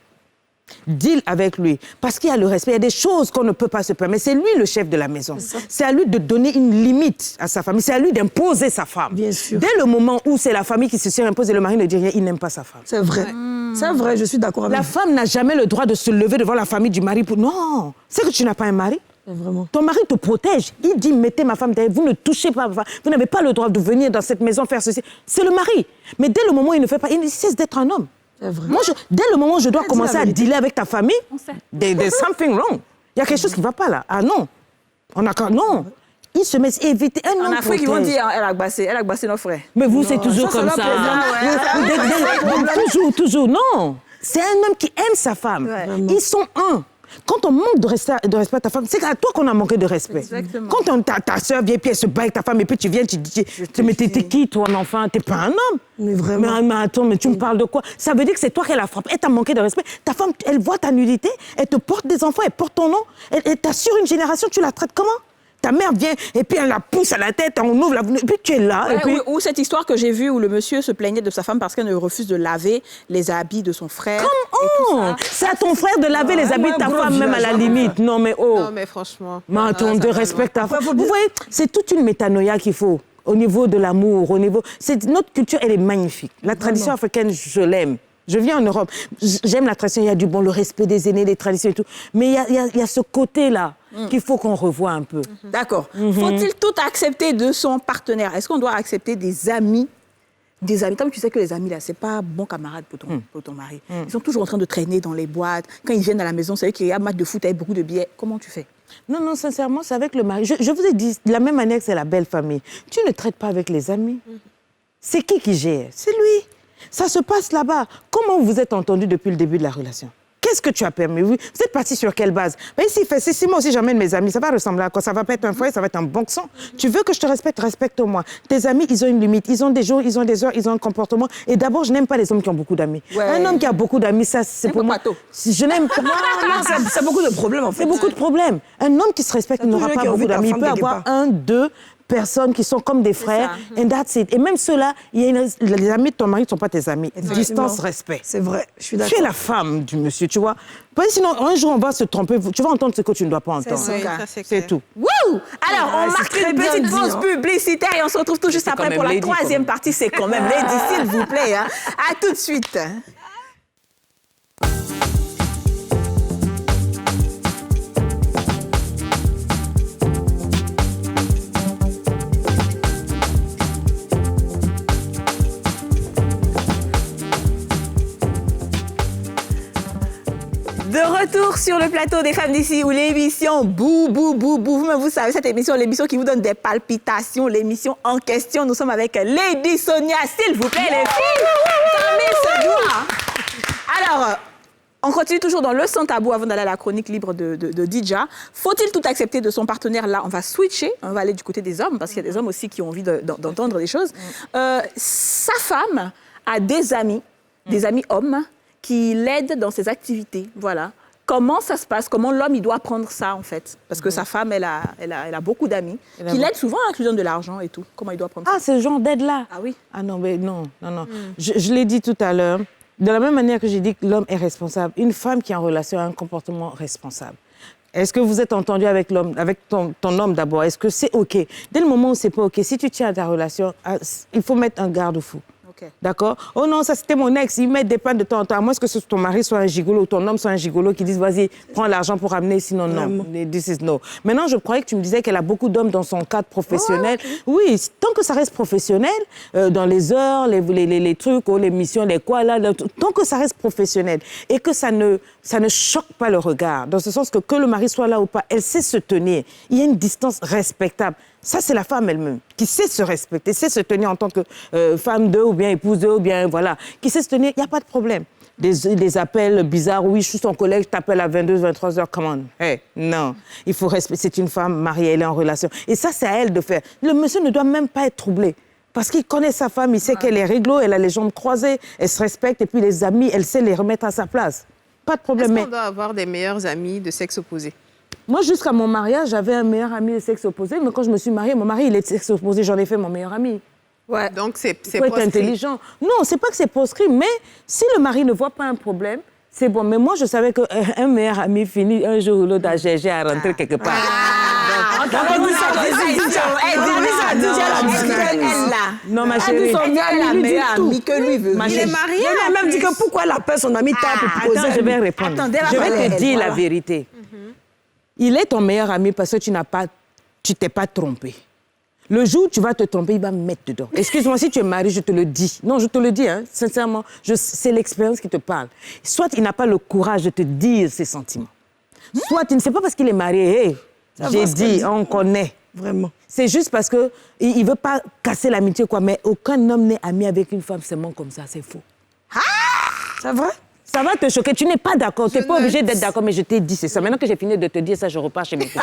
Deal avec lui, parce qu'il y a le respect. Il y a des choses qu'on ne peut pas se permettre. C'est lui le chef de la maison. C'est à lui de donner une limite à sa famille. C'est à lui d'imposer sa femme.
Bien sûr.
Dès le moment où c'est la famille qui se impose et le mari ne dit rien, il n'aime pas sa femme.
C'est vrai. C'est vrai, je suis d'accord avec
vous. La femme n'a jamais le droit de se lever devant la famille du mari pour... Non, c'est que tu n'as pas un mari.
Vraiment.
Ton mari te protège. Il dit, mettez ma femme derrière. Vous ne touchez pas ma femme. Vous n'avez pas le droit de venir dans cette maison faire ceci. C'est le mari. Mais dès le moment où il ne fait pas, il cesse d'être un homme. Moi, dès le moment où je dois commencer à dealer avec ta famille, there's something wrong. Il y a quelque chose qui ne va pas là. Ah non. Non. Il se met à éviter un homme.
En Afrique, ils vont dire, elle a glacé nos frères.
Mais vous, c'est toujours comme ça. Toujours. Non. C'est un homme qui aime sa femme. Ils sont un. Quand on manque de respect à ta femme, c'est à toi qu'on a manqué de respect.
Exactement.
Quand ta soeur vient, puis elle se bat avec ta femme, et puis tu viens, tu dis, mais t'es qui, toi, un enfant? T'es pas un homme.
Mais vraiment.
Mais attends, mais tu me parles de quoi? Ça veut dire que c'est toi qui la frappe. Elle t'a manqué de respect. Ta femme, elle voit ta nudité, elle te porte des enfants, elle porte ton nom, elle t'assure une génération, tu la traites comment? Ta mère vient et puis elle la pousse à la tête, on ouvre et puis tu es là.
Ouais,
et puis...
ou cette histoire que j'ai vue où le monsieur se plaignait de sa femme parce qu'elle ne refuse de laver les habits de son frère.
Comment? C'est à ton frère de laver les habits de ta femme, même à la limite. Non, mais oh.
Non, mais franchement.
Mais attends, de respect ta femme.
Vous
Vous voyez, c'est toute une métanoïa qu'il faut au niveau de l'amour, au niveau... Notre culture, elle est magnifique. La tradition africaine, je l'aime. Je viens en Europe, j'aime la tradition, il y a du bon, le respect des aînés, des traditions et tout. Mais il y a ce côté-là qu'il faut qu'on revoie un peu.
D'accord. Faut-il tout accepter de son partenaire? Est-ce qu'on doit accepter des amis? Des amis, comme tu sais que les amis, là, c'est pas bon camarade pour ton mari. Ils sont toujours en train de traîner dans les boîtes. Quand ils viennent à la maison, c'est eux qui regardent match de foot avec beaucoup de billets. Comment tu fais?
Non, sincèrement, c'est avec le mari. Je vous ai dit, de la même manière que c'est la belle famille, tu ne traites pas avec les amis. C'est qui gère? C'est lui. Ça se passe là-bas. Comment vous êtes entendus depuis le début de la relation? Qu'est-ce que tu as permis? Vous êtes parti sur quelle base? Mais si moi aussi j'emmène mes amis, ça va ressembler à quoi? Ça va pas être un foyer, ça va être un bon sang. Tu veux que je te respecte, respecte-moi. Tes amis, ils ont une limite. Ils ont des jours, ils ont des heures, ils ont un comportement. Et d'abord, je n'aime pas les hommes qui ont beaucoup d'amis. Ouais. Un homme qui a beaucoup d'amis, ça, c'est pour moi. Je n'aime pas.
Non, c'est beaucoup de problèmes en fait.
C'est beaucoup de problèmes. Un homme qui se respecte n'aura pas beaucoup d'amis. Il peut avoir un, deux personnes qui sont comme des frères, and that's it. Et même ceux-là, les amis de ton mari ne sont pas tes amis. Distance, respect.
C'est vrai, je suis d'accord.
Tu es la femme du monsieur, tu vois. Sinon, un jour, on va se tromper. Tu vas entendre ce que tu ne dois pas entendre. C'est tout.
Wouh! Alors, on marque une petite pause publicitaire et on se retrouve tout juste après pour la troisième partie. C'est quand même Lady, s'il vous plaît. Hein. À tout de suite. De retour sur le plateau des Femmes d'ici où l'émission Bou, Bou, Bou, Bou. Vous savez, cette émission, l'émission qui vous donne des palpitations, l'émission en question. Nous sommes avec Lady Sonia, s'il vous plaît, les filles. Fermez ce doigt. Alors, on continue toujours dans le sans tabou avant d'aller à la chronique libre de Dija. Faut-il tout accepter de son partenaire? Là, on va switcher. On va aller du côté des hommes parce qu'il y a des hommes aussi qui ont envie d'entendre des choses. Sa femme a des amis hommes qui l'aide dans ses activités, voilà. Comment ça se passe? Comment l'homme, il doit prendre ça, en fait? Parce que sa femme, elle a beaucoup d'amis qui l'aident souvent, qui lui donnent de l'argent et tout. Comment il doit prendre ça?
Ah, ce genre d'aide-là?
Ah oui?
Ah non, mais non. Je l'ai dit tout à l'heure. De la même manière que j'ai dit que l'homme est responsable, une femme qui est en relation a un comportement responsable. Est-ce que vous êtes entendu avec l'homme, avec ton homme d'abord? Est-ce que c'est OK? Dès le moment où c'est pas OK, si tu tiens à ta relation, il faut mettre un garde-fou. Okay. D'accord? Oh non, ça c'était mon ex, il met des pannes de temps en temps. À moins que ton mari soit un gigolo ou ton homme soit un gigolo qui dise vas-y, prends l'argent pour ramener, sinon non. This is no. Maintenant, je croyais que tu me disais qu'elle a beaucoup d'hommes dans son cadre professionnel. Oh, okay. Oui, tant que ça reste professionnel, dans les heures, les trucs, les missions, les quoi, là, tant que ça reste professionnel et que ça ne choque pas le regard, dans ce sens que le mari soit là ou pas, elle sait se tenir. Il y a une distance respectable. Ça, c'est la femme elle-même, qui sait se respecter, sait se tenir en tant que femme d'eux, ou bien épouse d'eux, ou bien, voilà, qui sait se tenir, il n'y a pas de problème. Des appels bizarres, oui, je suis son collègue, je t'appelle à 22, 23 heures, come on. Hey, non, il faut respecter, c'est une femme mariée, elle est en relation. Et ça, c'est à elle de faire. Le monsieur ne doit même pas être troublé. Parce qu'il connaît sa femme, il sait qu'elle est réglo, elle a les jambes croisées, elle se respecte, et puis les amis, elle sait les remettre à sa place. Pas de problème.
Est-ce qu'on doit avoir des meilleurs amis de sexe opposé?
Moi, jusqu'à mon mariage, j'avais un meilleur ami de sexe opposé, mais quand je me suis mariée, mon mari, il est de sexe opposé, j'en ai fait mon meilleur ami.
Ouais. Donc, c'est
faut être intelligent. Non, c'est pas que c'est proscrit, mais si le mari ne voit pas un problème, c'est bon. Mais moi, je savais qu'un meilleur ami finit un jour ou l'autre à chercher à rentrer quelque part. Non, ma chérie.
Elle a meilleure amie que lui veut.
Il est marié. Elle a même dit que pourquoi elle appelle son ami tape pour poser.
Je vais répondre. Je vais te dire la vérité. Il est ton meilleur ami parce que tu t'es pas trompé. Le jour où tu vas te tromper, il va me mettre dedans. Excuse-moi, si tu es marié, je te le dis. Non, je te le dis, hein, sincèrement. C'est l'expérience qui te parle. Soit il n'a pas le courage de te dire ses sentiments. Soit il ne sait pas parce qu'il est marié. Hey, j'ai dit, on connaît.
Vraiment.
C'est juste parce qu'il ne veut pas casser l'amitié, quoi. Mais aucun homme n'est ami avec une femme seulement comme ça. C'est faux.
C'est vrai?
Ça va te choquer. Tu n'es pas d'accord. Tu n'es pas obligé d'être d'accord, mais je t'ai dit, c'est ça. Maintenant que j'ai fini de te dire ça, je repars chez mes copines.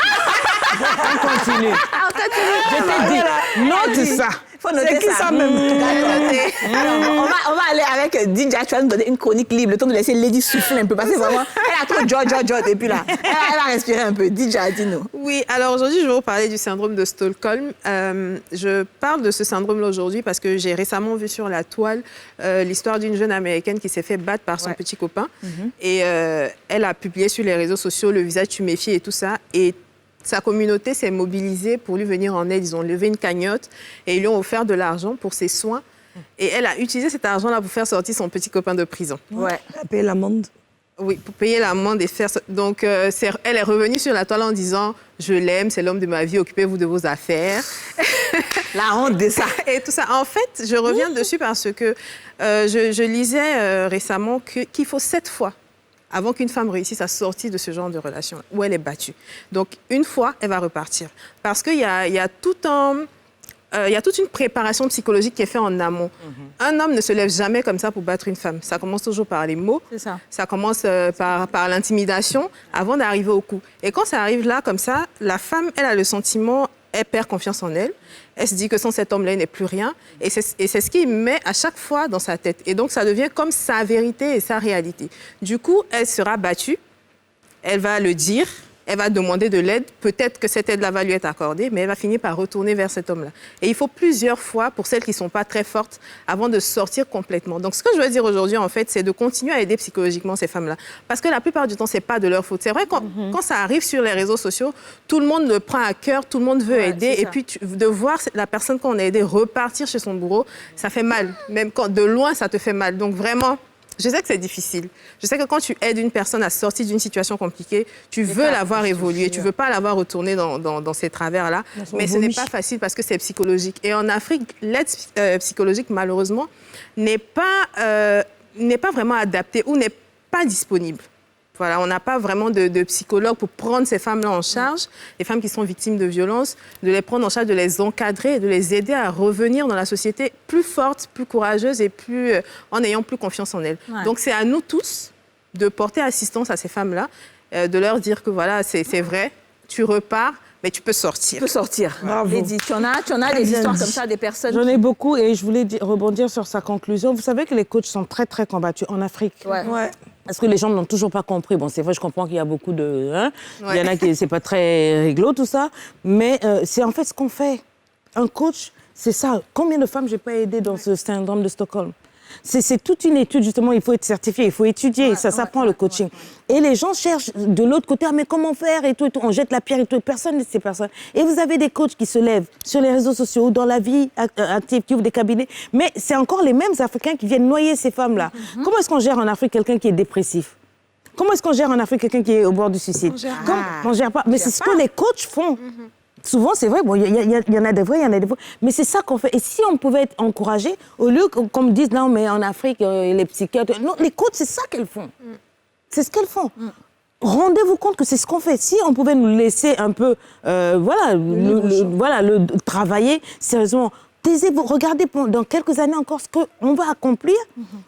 On continue. Je t'ai dit, note ça.
C'est qui ça même? On va aller avec Didja, tu vas nous donner une chronique libre, le temps de laisser Lady souffler un peu, parce que vraiment, elle a trop jot, et puis là, elle va respirer un peu. Didja, dis-nous.
Oui, alors aujourd'hui, je vais vous parler du syndrome de Stockholm. Je parle de ce syndrome-là aujourd'hui parce que j'ai récemment vu sur la toile l'histoire d'une jeune Américaine qui s'est fait battre par son petit copain. Et elle a publié sur les réseaux sociaux le visage tuméfié et tout ça. Et sa communauté s'est mobilisée pour lui venir en aide. Ils ont levé une cagnotte et ils lui ont offert de l'argent pour ses soins. Et elle a utilisé cet argent-là pour faire sortir son petit copain de prison.
Ouais. Elle a payé l'amende.
Oui, pour payer l'amende et faire... Donc, elle est revenue sur la toile en disant « Je l'aime, c'est l'homme de ma vie, occupez-vous de vos affaires. »
La honte de ça.
Et tout ça. En fait, je reviens dessus parce que je lisais récemment qu'il faut 7 fois avant qu'une femme réussisse à sortir de ce genre de relation où elle est battue. Donc, une fois, elle va repartir. Parce qu'il y a toute une préparation psychologique qui est faite en amont. Un homme ne se lève jamais comme ça pour battre une femme. Ça commence toujours par les mots.
C'est ça.
Ça commence par l'intimidation avant d'arriver au coup. Et quand ça arrive là, comme ça, la femme, elle a le sentiment, elle perd confiance en elle. Elle se dit que sans cet homme-là, elle n'est plus rien. Et c'est ce qu'il met à chaque fois dans sa tête. Et donc, ça devient comme sa vérité et sa réalité. Du coup, elle sera battue. Elle va le dire. Elle va demander de l'aide. Peut-être que cette aide-là va lui être accordée, mais elle va finir par retourner vers cet homme-là. Et il faut plusieurs fois, pour celles qui ne sont pas très fortes, avant de sortir complètement. Donc, ce que je veux dire aujourd'hui, en fait, c'est de continuer à aider psychologiquement ces femmes-là. Parce que la plupart du temps, ce n'est pas de leur faute. C'est vrai, quand ça arrive sur les réseaux sociaux, tout le monde le prend à cœur, tout le monde veut aider. Et puis, de voir la personne qu'on a aidée repartir chez son bourreau, ça fait mal. Même quand de loin, ça te fait mal. Donc, vraiment... Je sais que c'est difficile. Je sais que quand tu aides une personne à sortir d'une situation compliquée, tu veux la voir évoluer, tu ne veux pas la voir retourner dans ces travers-là. Mais ce n'est pas facile parce que c'est psychologique. Et en Afrique, l'aide psychologique, malheureusement, n'est pas vraiment adaptée ou n'est pas disponible. Voilà, on n'a pas vraiment de psychologue pour prendre ces femmes-là en charge, les femmes qui sont victimes de violences, de les prendre en charge, de les encadrer et de les aider à revenir dans la société plus fortes, plus courageuses et en ayant plus confiance en elles. Ouais. Donc, c'est à nous tous de porter assistance à ces femmes-là, de leur dire que voilà, c'est vrai, tu repars, mais tu peux sortir.
Tu peux sortir.
Bravo.
Lady, tu en as des histoires comme ça, des personnes...
J'en ai beaucoup et je voulais rebondir sur sa conclusion. Vous savez que les coachs sont très, très combattus en Afrique.
Ouais.
Parce que les gens n'ont toujours pas compris. Bon, c'est vrai, je comprends qu'il y a beaucoup de... Il y en a qui... C'est pas très réglo, tout ça. Mais c'est en fait ce qu'on fait. Un coach, c'est ça. Combien de femmes j'ai pas aidé dans ce syndrome de Stockholm? C'est toute une étude, justement, il faut être certifié, il faut étudier, ça s'apprend le coaching. Et les gens cherchent de l'autre côté, mais comment faire et tout, on jette la pierre et tout, personne ne sait personne. Et vous avez des coachs qui se lèvent sur les réseaux sociaux, dans la vie active, qui ouvrent des cabinets, mais c'est encore les mêmes Africains qui viennent noyer ces femmes-là. Comment est-ce qu'on gère en Afrique quelqu'un qui est dépressif? Comment est-ce qu'on gère en Afrique quelqu'un qui est au bord du suicide? On gère pas. Mais c'est ce que les coachs font. Souvent, c'est vrai, bon, il y en a des vrais, il y en a des vrais, mais c'est ça qu'on fait. Et si on pouvait être encouragés, au lieu qu'on me dise, non, mais en Afrique, les psychiatres... Non, les coachs, c'est ça qu'elles font. C'est ce qu'elles font. Rendez-vous compte que c'est ce qu'on fait. Si on pouvait nous laisser un peu, le travailler sérieusement, taisez-vous, regardez dans quelques années encore ce qu'on va accomplir,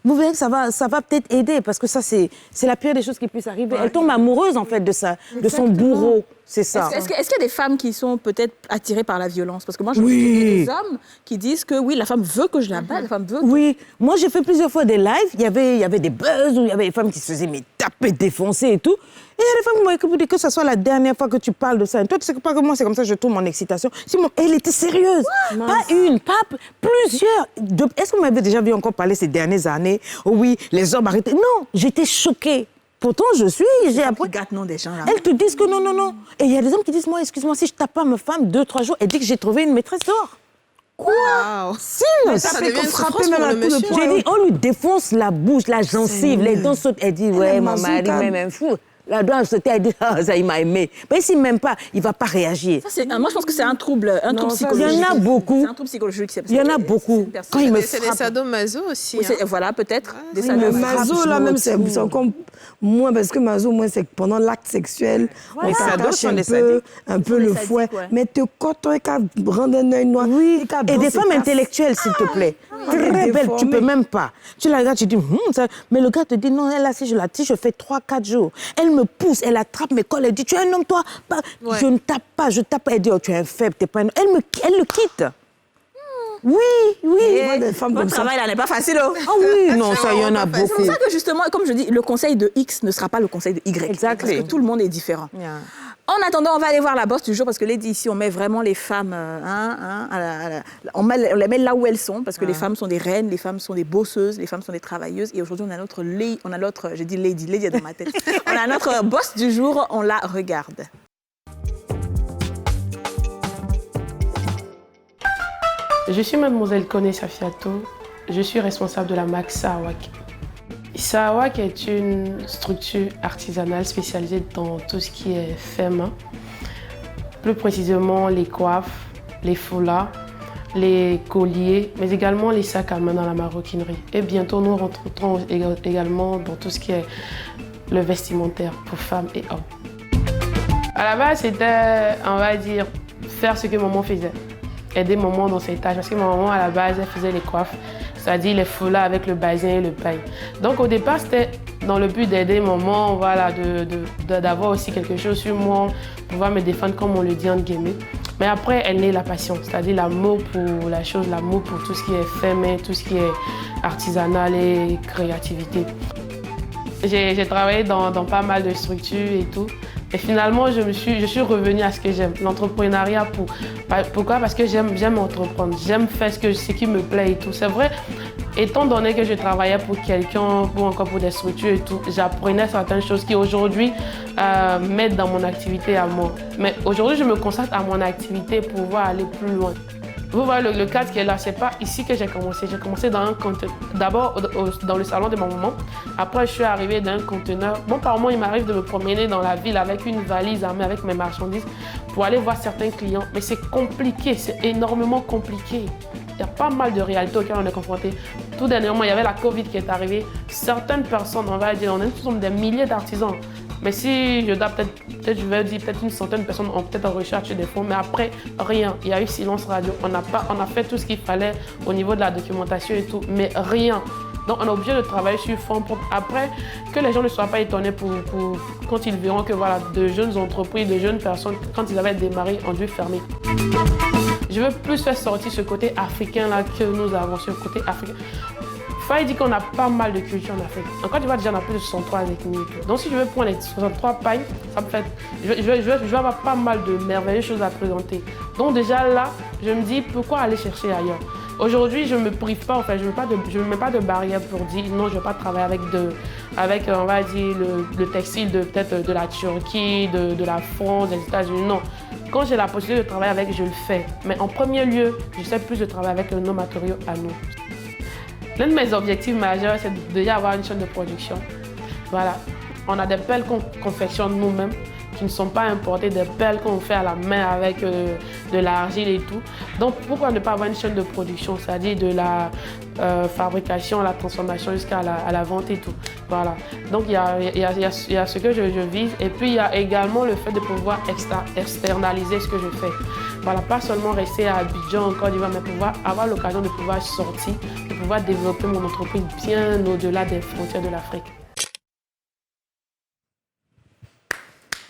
vous verrez que ça va peut-être aider, parce que ça, c'est la pire des choses qui puissent arriver. Elle tombe amoureuse, en fait, de son bourreau. C'est ça.
Est-ce qu'il y a des femmes qui sont peut-être attirées par la violence? Parce que moi, je vois des hommes qui disent que oui, la femme veut que je la batte, la femme veut...
Oui, moi, j'ai fait plusieurs fois des lives, il y avait des buzz, où il y avait des femmes qui se faisaient taper, défoncer et tout. Et il y a des femmes qui m'ont écouté que ce soit la dernière fois que tu parles de ça. Et toi, tu sais pas que moi, c'est comme ça que je tourne mon excitation. Elle était sérieuse. Pas une, pas plusieurs. Est-ce que vous m'avez déjà vu encore parler ces dernières années? Oh oui, les hommes arrêtés. Non, j'étais choquée. Pourtant, j'ai appris...
des gens là.
Elles te disent que non. Et il y a des hommes qui disent, moi, excuse-moi, si je tape pas ma femme 2-3 jours, elle dit que j'ai trouvé une maîtresse d'or. Quoi? Si,
ça devient une souffrance pour le monsieur.
J'ai dit, on lui défonce la bouche, la gencive, les dents sautent. Elle dit, ouais, mon mari, même fou. La dent sautait, elle dit, ça, il m'a aimé. Mais s'il m'aime pas, il va pas réagir.
Moi, je pense que c'est un trouble psychologique.
Il y en a beaucoup.
C'est un trouble psychologique.
Il y en a beaucoup.
Quand il me c'est des sadomaso aussi.
Oui, voilà, peut-être.
Des sadomaso, là, même, c'est encore moins, parce que maso, moi, c'est pendant l'acte sexuel, on s'attache un peu le fouet. Mais te coton, il rend un œil noir.
Oui, et des femmes intellectuelles, s'il te plaît. très belle, tu peux même pas. Tu la regardes, tu dis, mais le gars te dit, non, elle là, si je fais 3-4 jours. Elle me pousse, elle attrape mes cols, elle dit, tu es un homme, toi. Je ne tape pas, elle dit, oh, tu es un faible, t'es pas un... Elle le quitte. Oui.
Des femmes comme ça. Votre travail, là, n'est pas facile.
Ah oui, non, ça, il y en a beaucoup.
C'est pour ça que, justement, comme je dis, le conseil de X ne sera pas le conseil de Y.
Exactement.
Parce que tout le monde est différent. Yeah. En attendant, on va aller voir la bosse du jour, parce que Lady, ici, on met vraiment les femmes, on les met là où elles sont, parce que les femmes sont des reines, les femmes sont des bosseuses, les femmes sont des travailleuses. Et aujourd'hui, on a notre, j'ai dit Lady est dans ma tête. On a notre bosse du jour, on la regarde.
Je suis mademoiselle Kone Safiato, je suis responsable de la marque Sahawak. Sahawak est une structure artisanale spécialisée dans tout ce qui est fait main. Plus précisément les coiffes, les foulards, les colliers, mais également les sacs à main dans la maroquinerie. Et bientôt nous rentrerons également dans tout ce qui est le vestimentaire pour femmes et hommes. À la base, c'était, on va dire, faire ce que maman faisait. Aider maman dans ses tâches, parce que maman, à la base, elle faisait les coiffes, c'est-à-dire les foulards avec le bazin et le paille. Donc, au départ, c'était dans le but d'aider maman, voilà, d'avoir aussi quelque chose sur moi, pouvoir me défendre, comme on le dit, entre guillemets. Mais après, elle naît la passion, c'est-à-dire l'amour pour la chose, l'amour pour tout ce qui est fait main, tout ce qui est artisanal et créativité. J'ai travaillé dans pas mal de structures et tout. Et finalement, je suis revenue à ce que j'aime, l'entrepreneuriat. Pourquoi? Parce que j'aime entreprendre, j'aime faire ce qui me plaît et tout. C'est vrai, étant donné que je travaillais pour quelqu'un ou encore pour des structures et tout, j'apprenais certaines choses qui aujourd'hui m'aident dans mon activité à moi. Mais aujourd'hui, je me consacre à mon activité pour pouvoir aller plus loin. Vous voyez le cadre qui est là, c'est pas ici que j'ai commencé. J'ai commencé dans un conteneur, d'abord dans le salon de ma maman. Après, je suis arrivée dans un conteneur. Bon, par moment, il m'arrive de me promener dans la ville avec une valise armée avec mes marchandises pour aller voir certains clients. Mais c'est compliqué, c'est énormément compliqué. Il y a pas mal de réalités auxquelles on est confronté. Tout dernièrement, il y avait la Covid qui est arrivée. Certaines personnes, on va dire, nous sommes des milliers d'artisans. Mais si je dois peut-être je vais dire peut-être une centaine de personnes ont peut-être recherché des fonds, mais après, rien. Il y a eu silence radio. On a fait tout ce qu'il fallait au niveau de la documentation et tout, mais rien. Donc, on est obligé de travailler sur fonds propres. Après, que les gens ne soient pas étonnés quand ils verront que voilà, de jeunes entreprises, de jeunes personnes, quand ils avaient démarré, ont dû fermer. Je veux plus faire sortir ce côté africain là que nous avons, ce côté africain. Faye dit qu'on a pas mal de culture en Afrique. En Côte d'Ivoire, déjà, on a plus de 63 ethnies. Donc, si je veux prendre les 63 pailles, ça me fait... Je vais avoir pas mal de merveilleuses choses à présenter. Donc, déjà là, je me dis, pourquoi aller chercher ailleurs? Aujourd'hui, je ne me prive pas, enfin, je ne mets pas de barrière pour dire non, je ne vais pas travailler avec on va dire, le textile peut-être de la Turquie, de la France, des États-Unis. Non. Quand j'ai la possibilité de travailler avec, je le fais. Mais en premier lieu, j'essaie plus de travailler avec nos matériaux à nous. L'un de mes objectifs majeurs, c'est de déjà avoir une chaîne de production. Voilà. On a des pelles qu'on confectionne nous-mêmes, qui ne sont pas importées, des pelles qu'on fait à la main avec de l'argile et tout. Donc, pourquoi ne pas avoir une chaîne de production, c'est-à-dire de la fabrication, la transformation jusqu'à la vente et tout. Voilà. Donc, il y a ce que je vise. Et puis, il y a également le fait de pouvoir externaliser ce que je fais. Voilà, pas seulement rester à Abidjan, en Côte d'Ivoire, mais pouvoir avoir l'occasion de pouvoir sortir, de pouvoir développer mon entreprise bien au-delà des frontières de l'Afrique.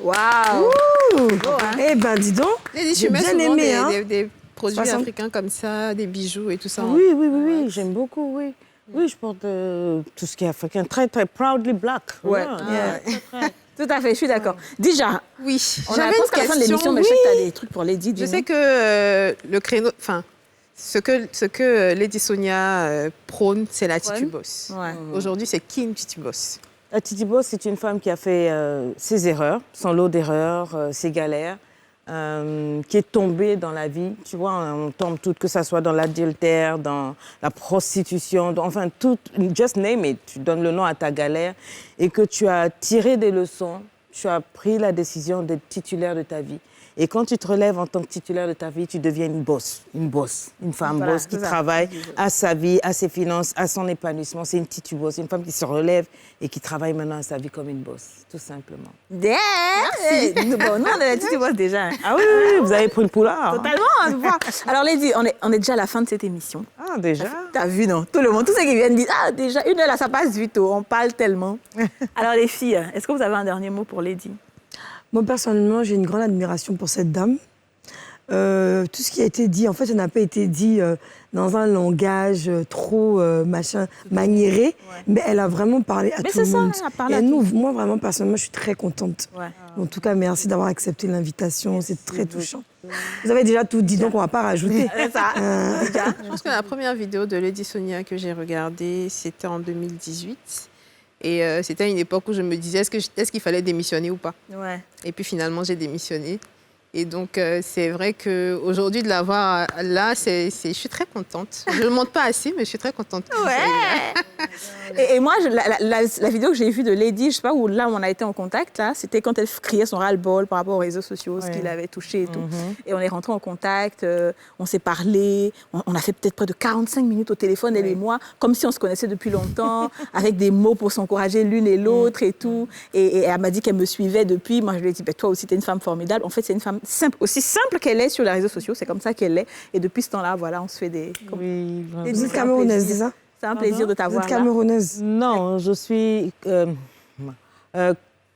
Waouh!
Eh ben, dis donc, j'ai bien aimé,
des produits africains comme ça, des bijoux et tout ça.
Oui, j'aime beaucoup, oui. Oui, je porte tout ce qui est africain, très, très proudly black.
Ouais. Tout à fait, je suis d'accord. Déjà,
oui,
j'avais une question de l'émission, mais je sais que tu as des trucs pour Lady.
Je sais que le créneau, enfin, ce que Lady Sonia prône, c'est la titubosse. Ouais. Aujourd'hui, c'est qui une titubosse?
La titubosse, c'est une femme qui a fait ses erreurs, son lot d'erreurs, ses galères, qui est tombée dans la vie. Tu vois, on tombe toutes, que ça soit dans l'adultère, dans la prostitution, enfin tout, just name it. Tu donnes le nom à ta galère et que tu as tiré des leçons, tu as pris la décision d'être titulaire de ta vie Et quand tu te relèves en tant que titulaire de ta vie, tu deviens une femme boss qui travaille à sa vie, à ses finances, à son épanouissement. C'est une titi boss, une femme qui se relève et qui travaille maintenant à sa vie comme une boss, tout simplement.
Merci. Bon, nous, on est la titi boss déjà.
Ah oui, vous avez pris le poulard.
Totalement. Alors, Lady, on est déjà à la fin de cette émission.
Ah, déjà?
T'as vu, non? Tout le monde, tous ceux qui viennent disent, ah, déjà, 1 heure, là, ça passe vite, on parle tellement. Alors, les filles, est-ce que vous avez un dernier mot pour Lady?
Moi, personnellement, j'ai une grande admiration pour cette dame. Tout ce qui a été dit, en fait, ça n'a pas été dit dans un langage trop maniéré, mais elle a vraiment parlé à tout le monde.
Elle a parlé
et nous, moi, vraiment, personnellement, je suis très contente.
Ouais.
En tout cas, merci d'avoir accepté l'invitation. C'est très touchant. Vous avez déjà tout dit, donc on ne va pas rajouter.
Je pense que la première vidéo de Lady Sonia que j'ai regardée, c'était en 2018. Et c'était à une époque où je me disais, est-ce qu'il fallait démissionner ou pas?
Ouais.
Et puis finalement, j'ai démissionné. Et donc, c'est vrai qu'aujourd'hui, de l'avoir là, je suis très contente. Je ne monte pas assez, mais je suis très contente.
Ouais. Et moi, la vidéo que j'ai vue de Lady, je ne sais pas où là où on a été en contact, là, c'était quand elle criait son ras-le-bol par rapport aux réseaux sociaux, ce qui l'avait touché et tout. Et on est rentrés en contact, on s'est parlé, on a fait peut-être près de 45 minutes au téléphone, elle et moi, comme si on se connaissait depuis longtemps, avec des mots pour s'encourager l'une et l'autre et tout. Et elle m'a dit qu'elle me suivait depuis. Moi, je lui ai dit, toi aussi, tu es une femme formidable. En fait, c'est une femme simple, aussi simple qu'elle est sur les réseaux sociaux, c'est comme ça qu'elle est. Et depuis ce temps-là, voilà, on se fait des...
Oui, vraiment.
Vous êtes camerounaise, c'est ça?
C'est un plaisir de t'avoir
là. Vous êtes camerounaise?
Non, je suis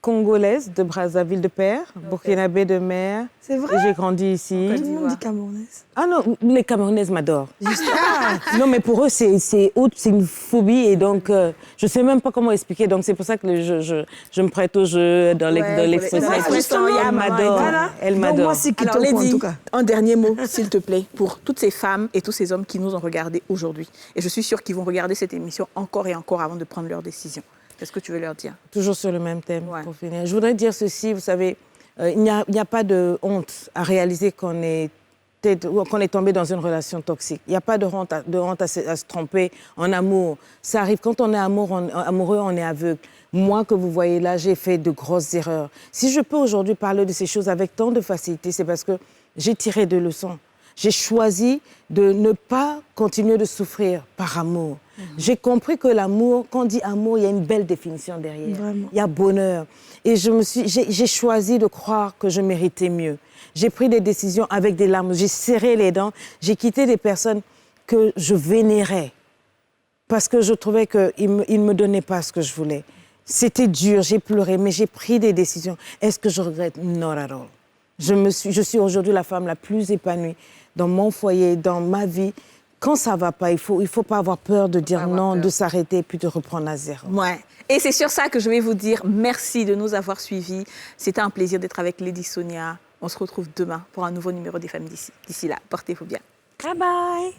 congolaise de Brazzaville de père, burkinabé de mère.
C'est vrai?
Et j'ai grandi ici.
Tout le monde dit camerounaise.
Ah non, les Camerounaises m'adorent. Non, mais pour eux, c'est une phobie et donc je ne sais même pas comment expliquer. Donc c'est pour ça que je me prête au jeu dans l'expression. Elle m'adore. Elle m'adore.
Moi, c'est
Alors, Lady,
en tout cas.
un dernier mot, s'il te plaît, pour toutes ces femmes et tous ces hommes qui nous ont regardés aujourd'hui. Et je suis sûre qu'ils vont regarder cette émission encore et encore avant de prendre leur décision. Qu'est-ce que tu veux leur dire?
Toujours sur le même thème, pour finir. Je voudrais dire ceci, vous savez, il n'y a pas de honte à réaliser qu'on est tombé dans une relation toxique. Il n'y a pas de honte à se tromper en amour. Ça arrive, quand on est amoureux, on est aveugle. Moi, que vous voyez là, j'ai fait de grosses erreurs. Si je peux aujourd'hui parler de ces choses avec tant de facilité, c'est parce que j'ai tiré des leçons. J'ai choisi de ne pas continuer de souffrir par amour. J'ai compris que l'amour, quand on dit amour, il y a une belle définition derrière.
Vraiment.
Il y a bonheur. Et j'ai choisi de croire que je méritais mieux. J'ai pris des décisions avec des larmes. J'ai serré les dents. J'ai quitté des personnes que je vénérais parce que je trouvais qu'ils ne me donnaient pas ce que je voulais. C'était dur, j'ai pleuré, mais j'ai pris des décisions. Est-ce que je regrette? Not at all. Je suis aujourd'hui la femme la plus épanouie dans mon foyer, dans ma vie. Quand ça ne va pas, il faut pas avoir peur de dire non, de s'arrêter et puis de reprendre à zéro.
Ouais. Et c'est sur ça que je vais vous dire merci de nous avoir suivis. C'était un plaisir d'être avec Lady Sonia. On se retrouve demain pour un nouveau numéro des Femmes d'ici. D'ici là, portez-vous bien.
Bye bye.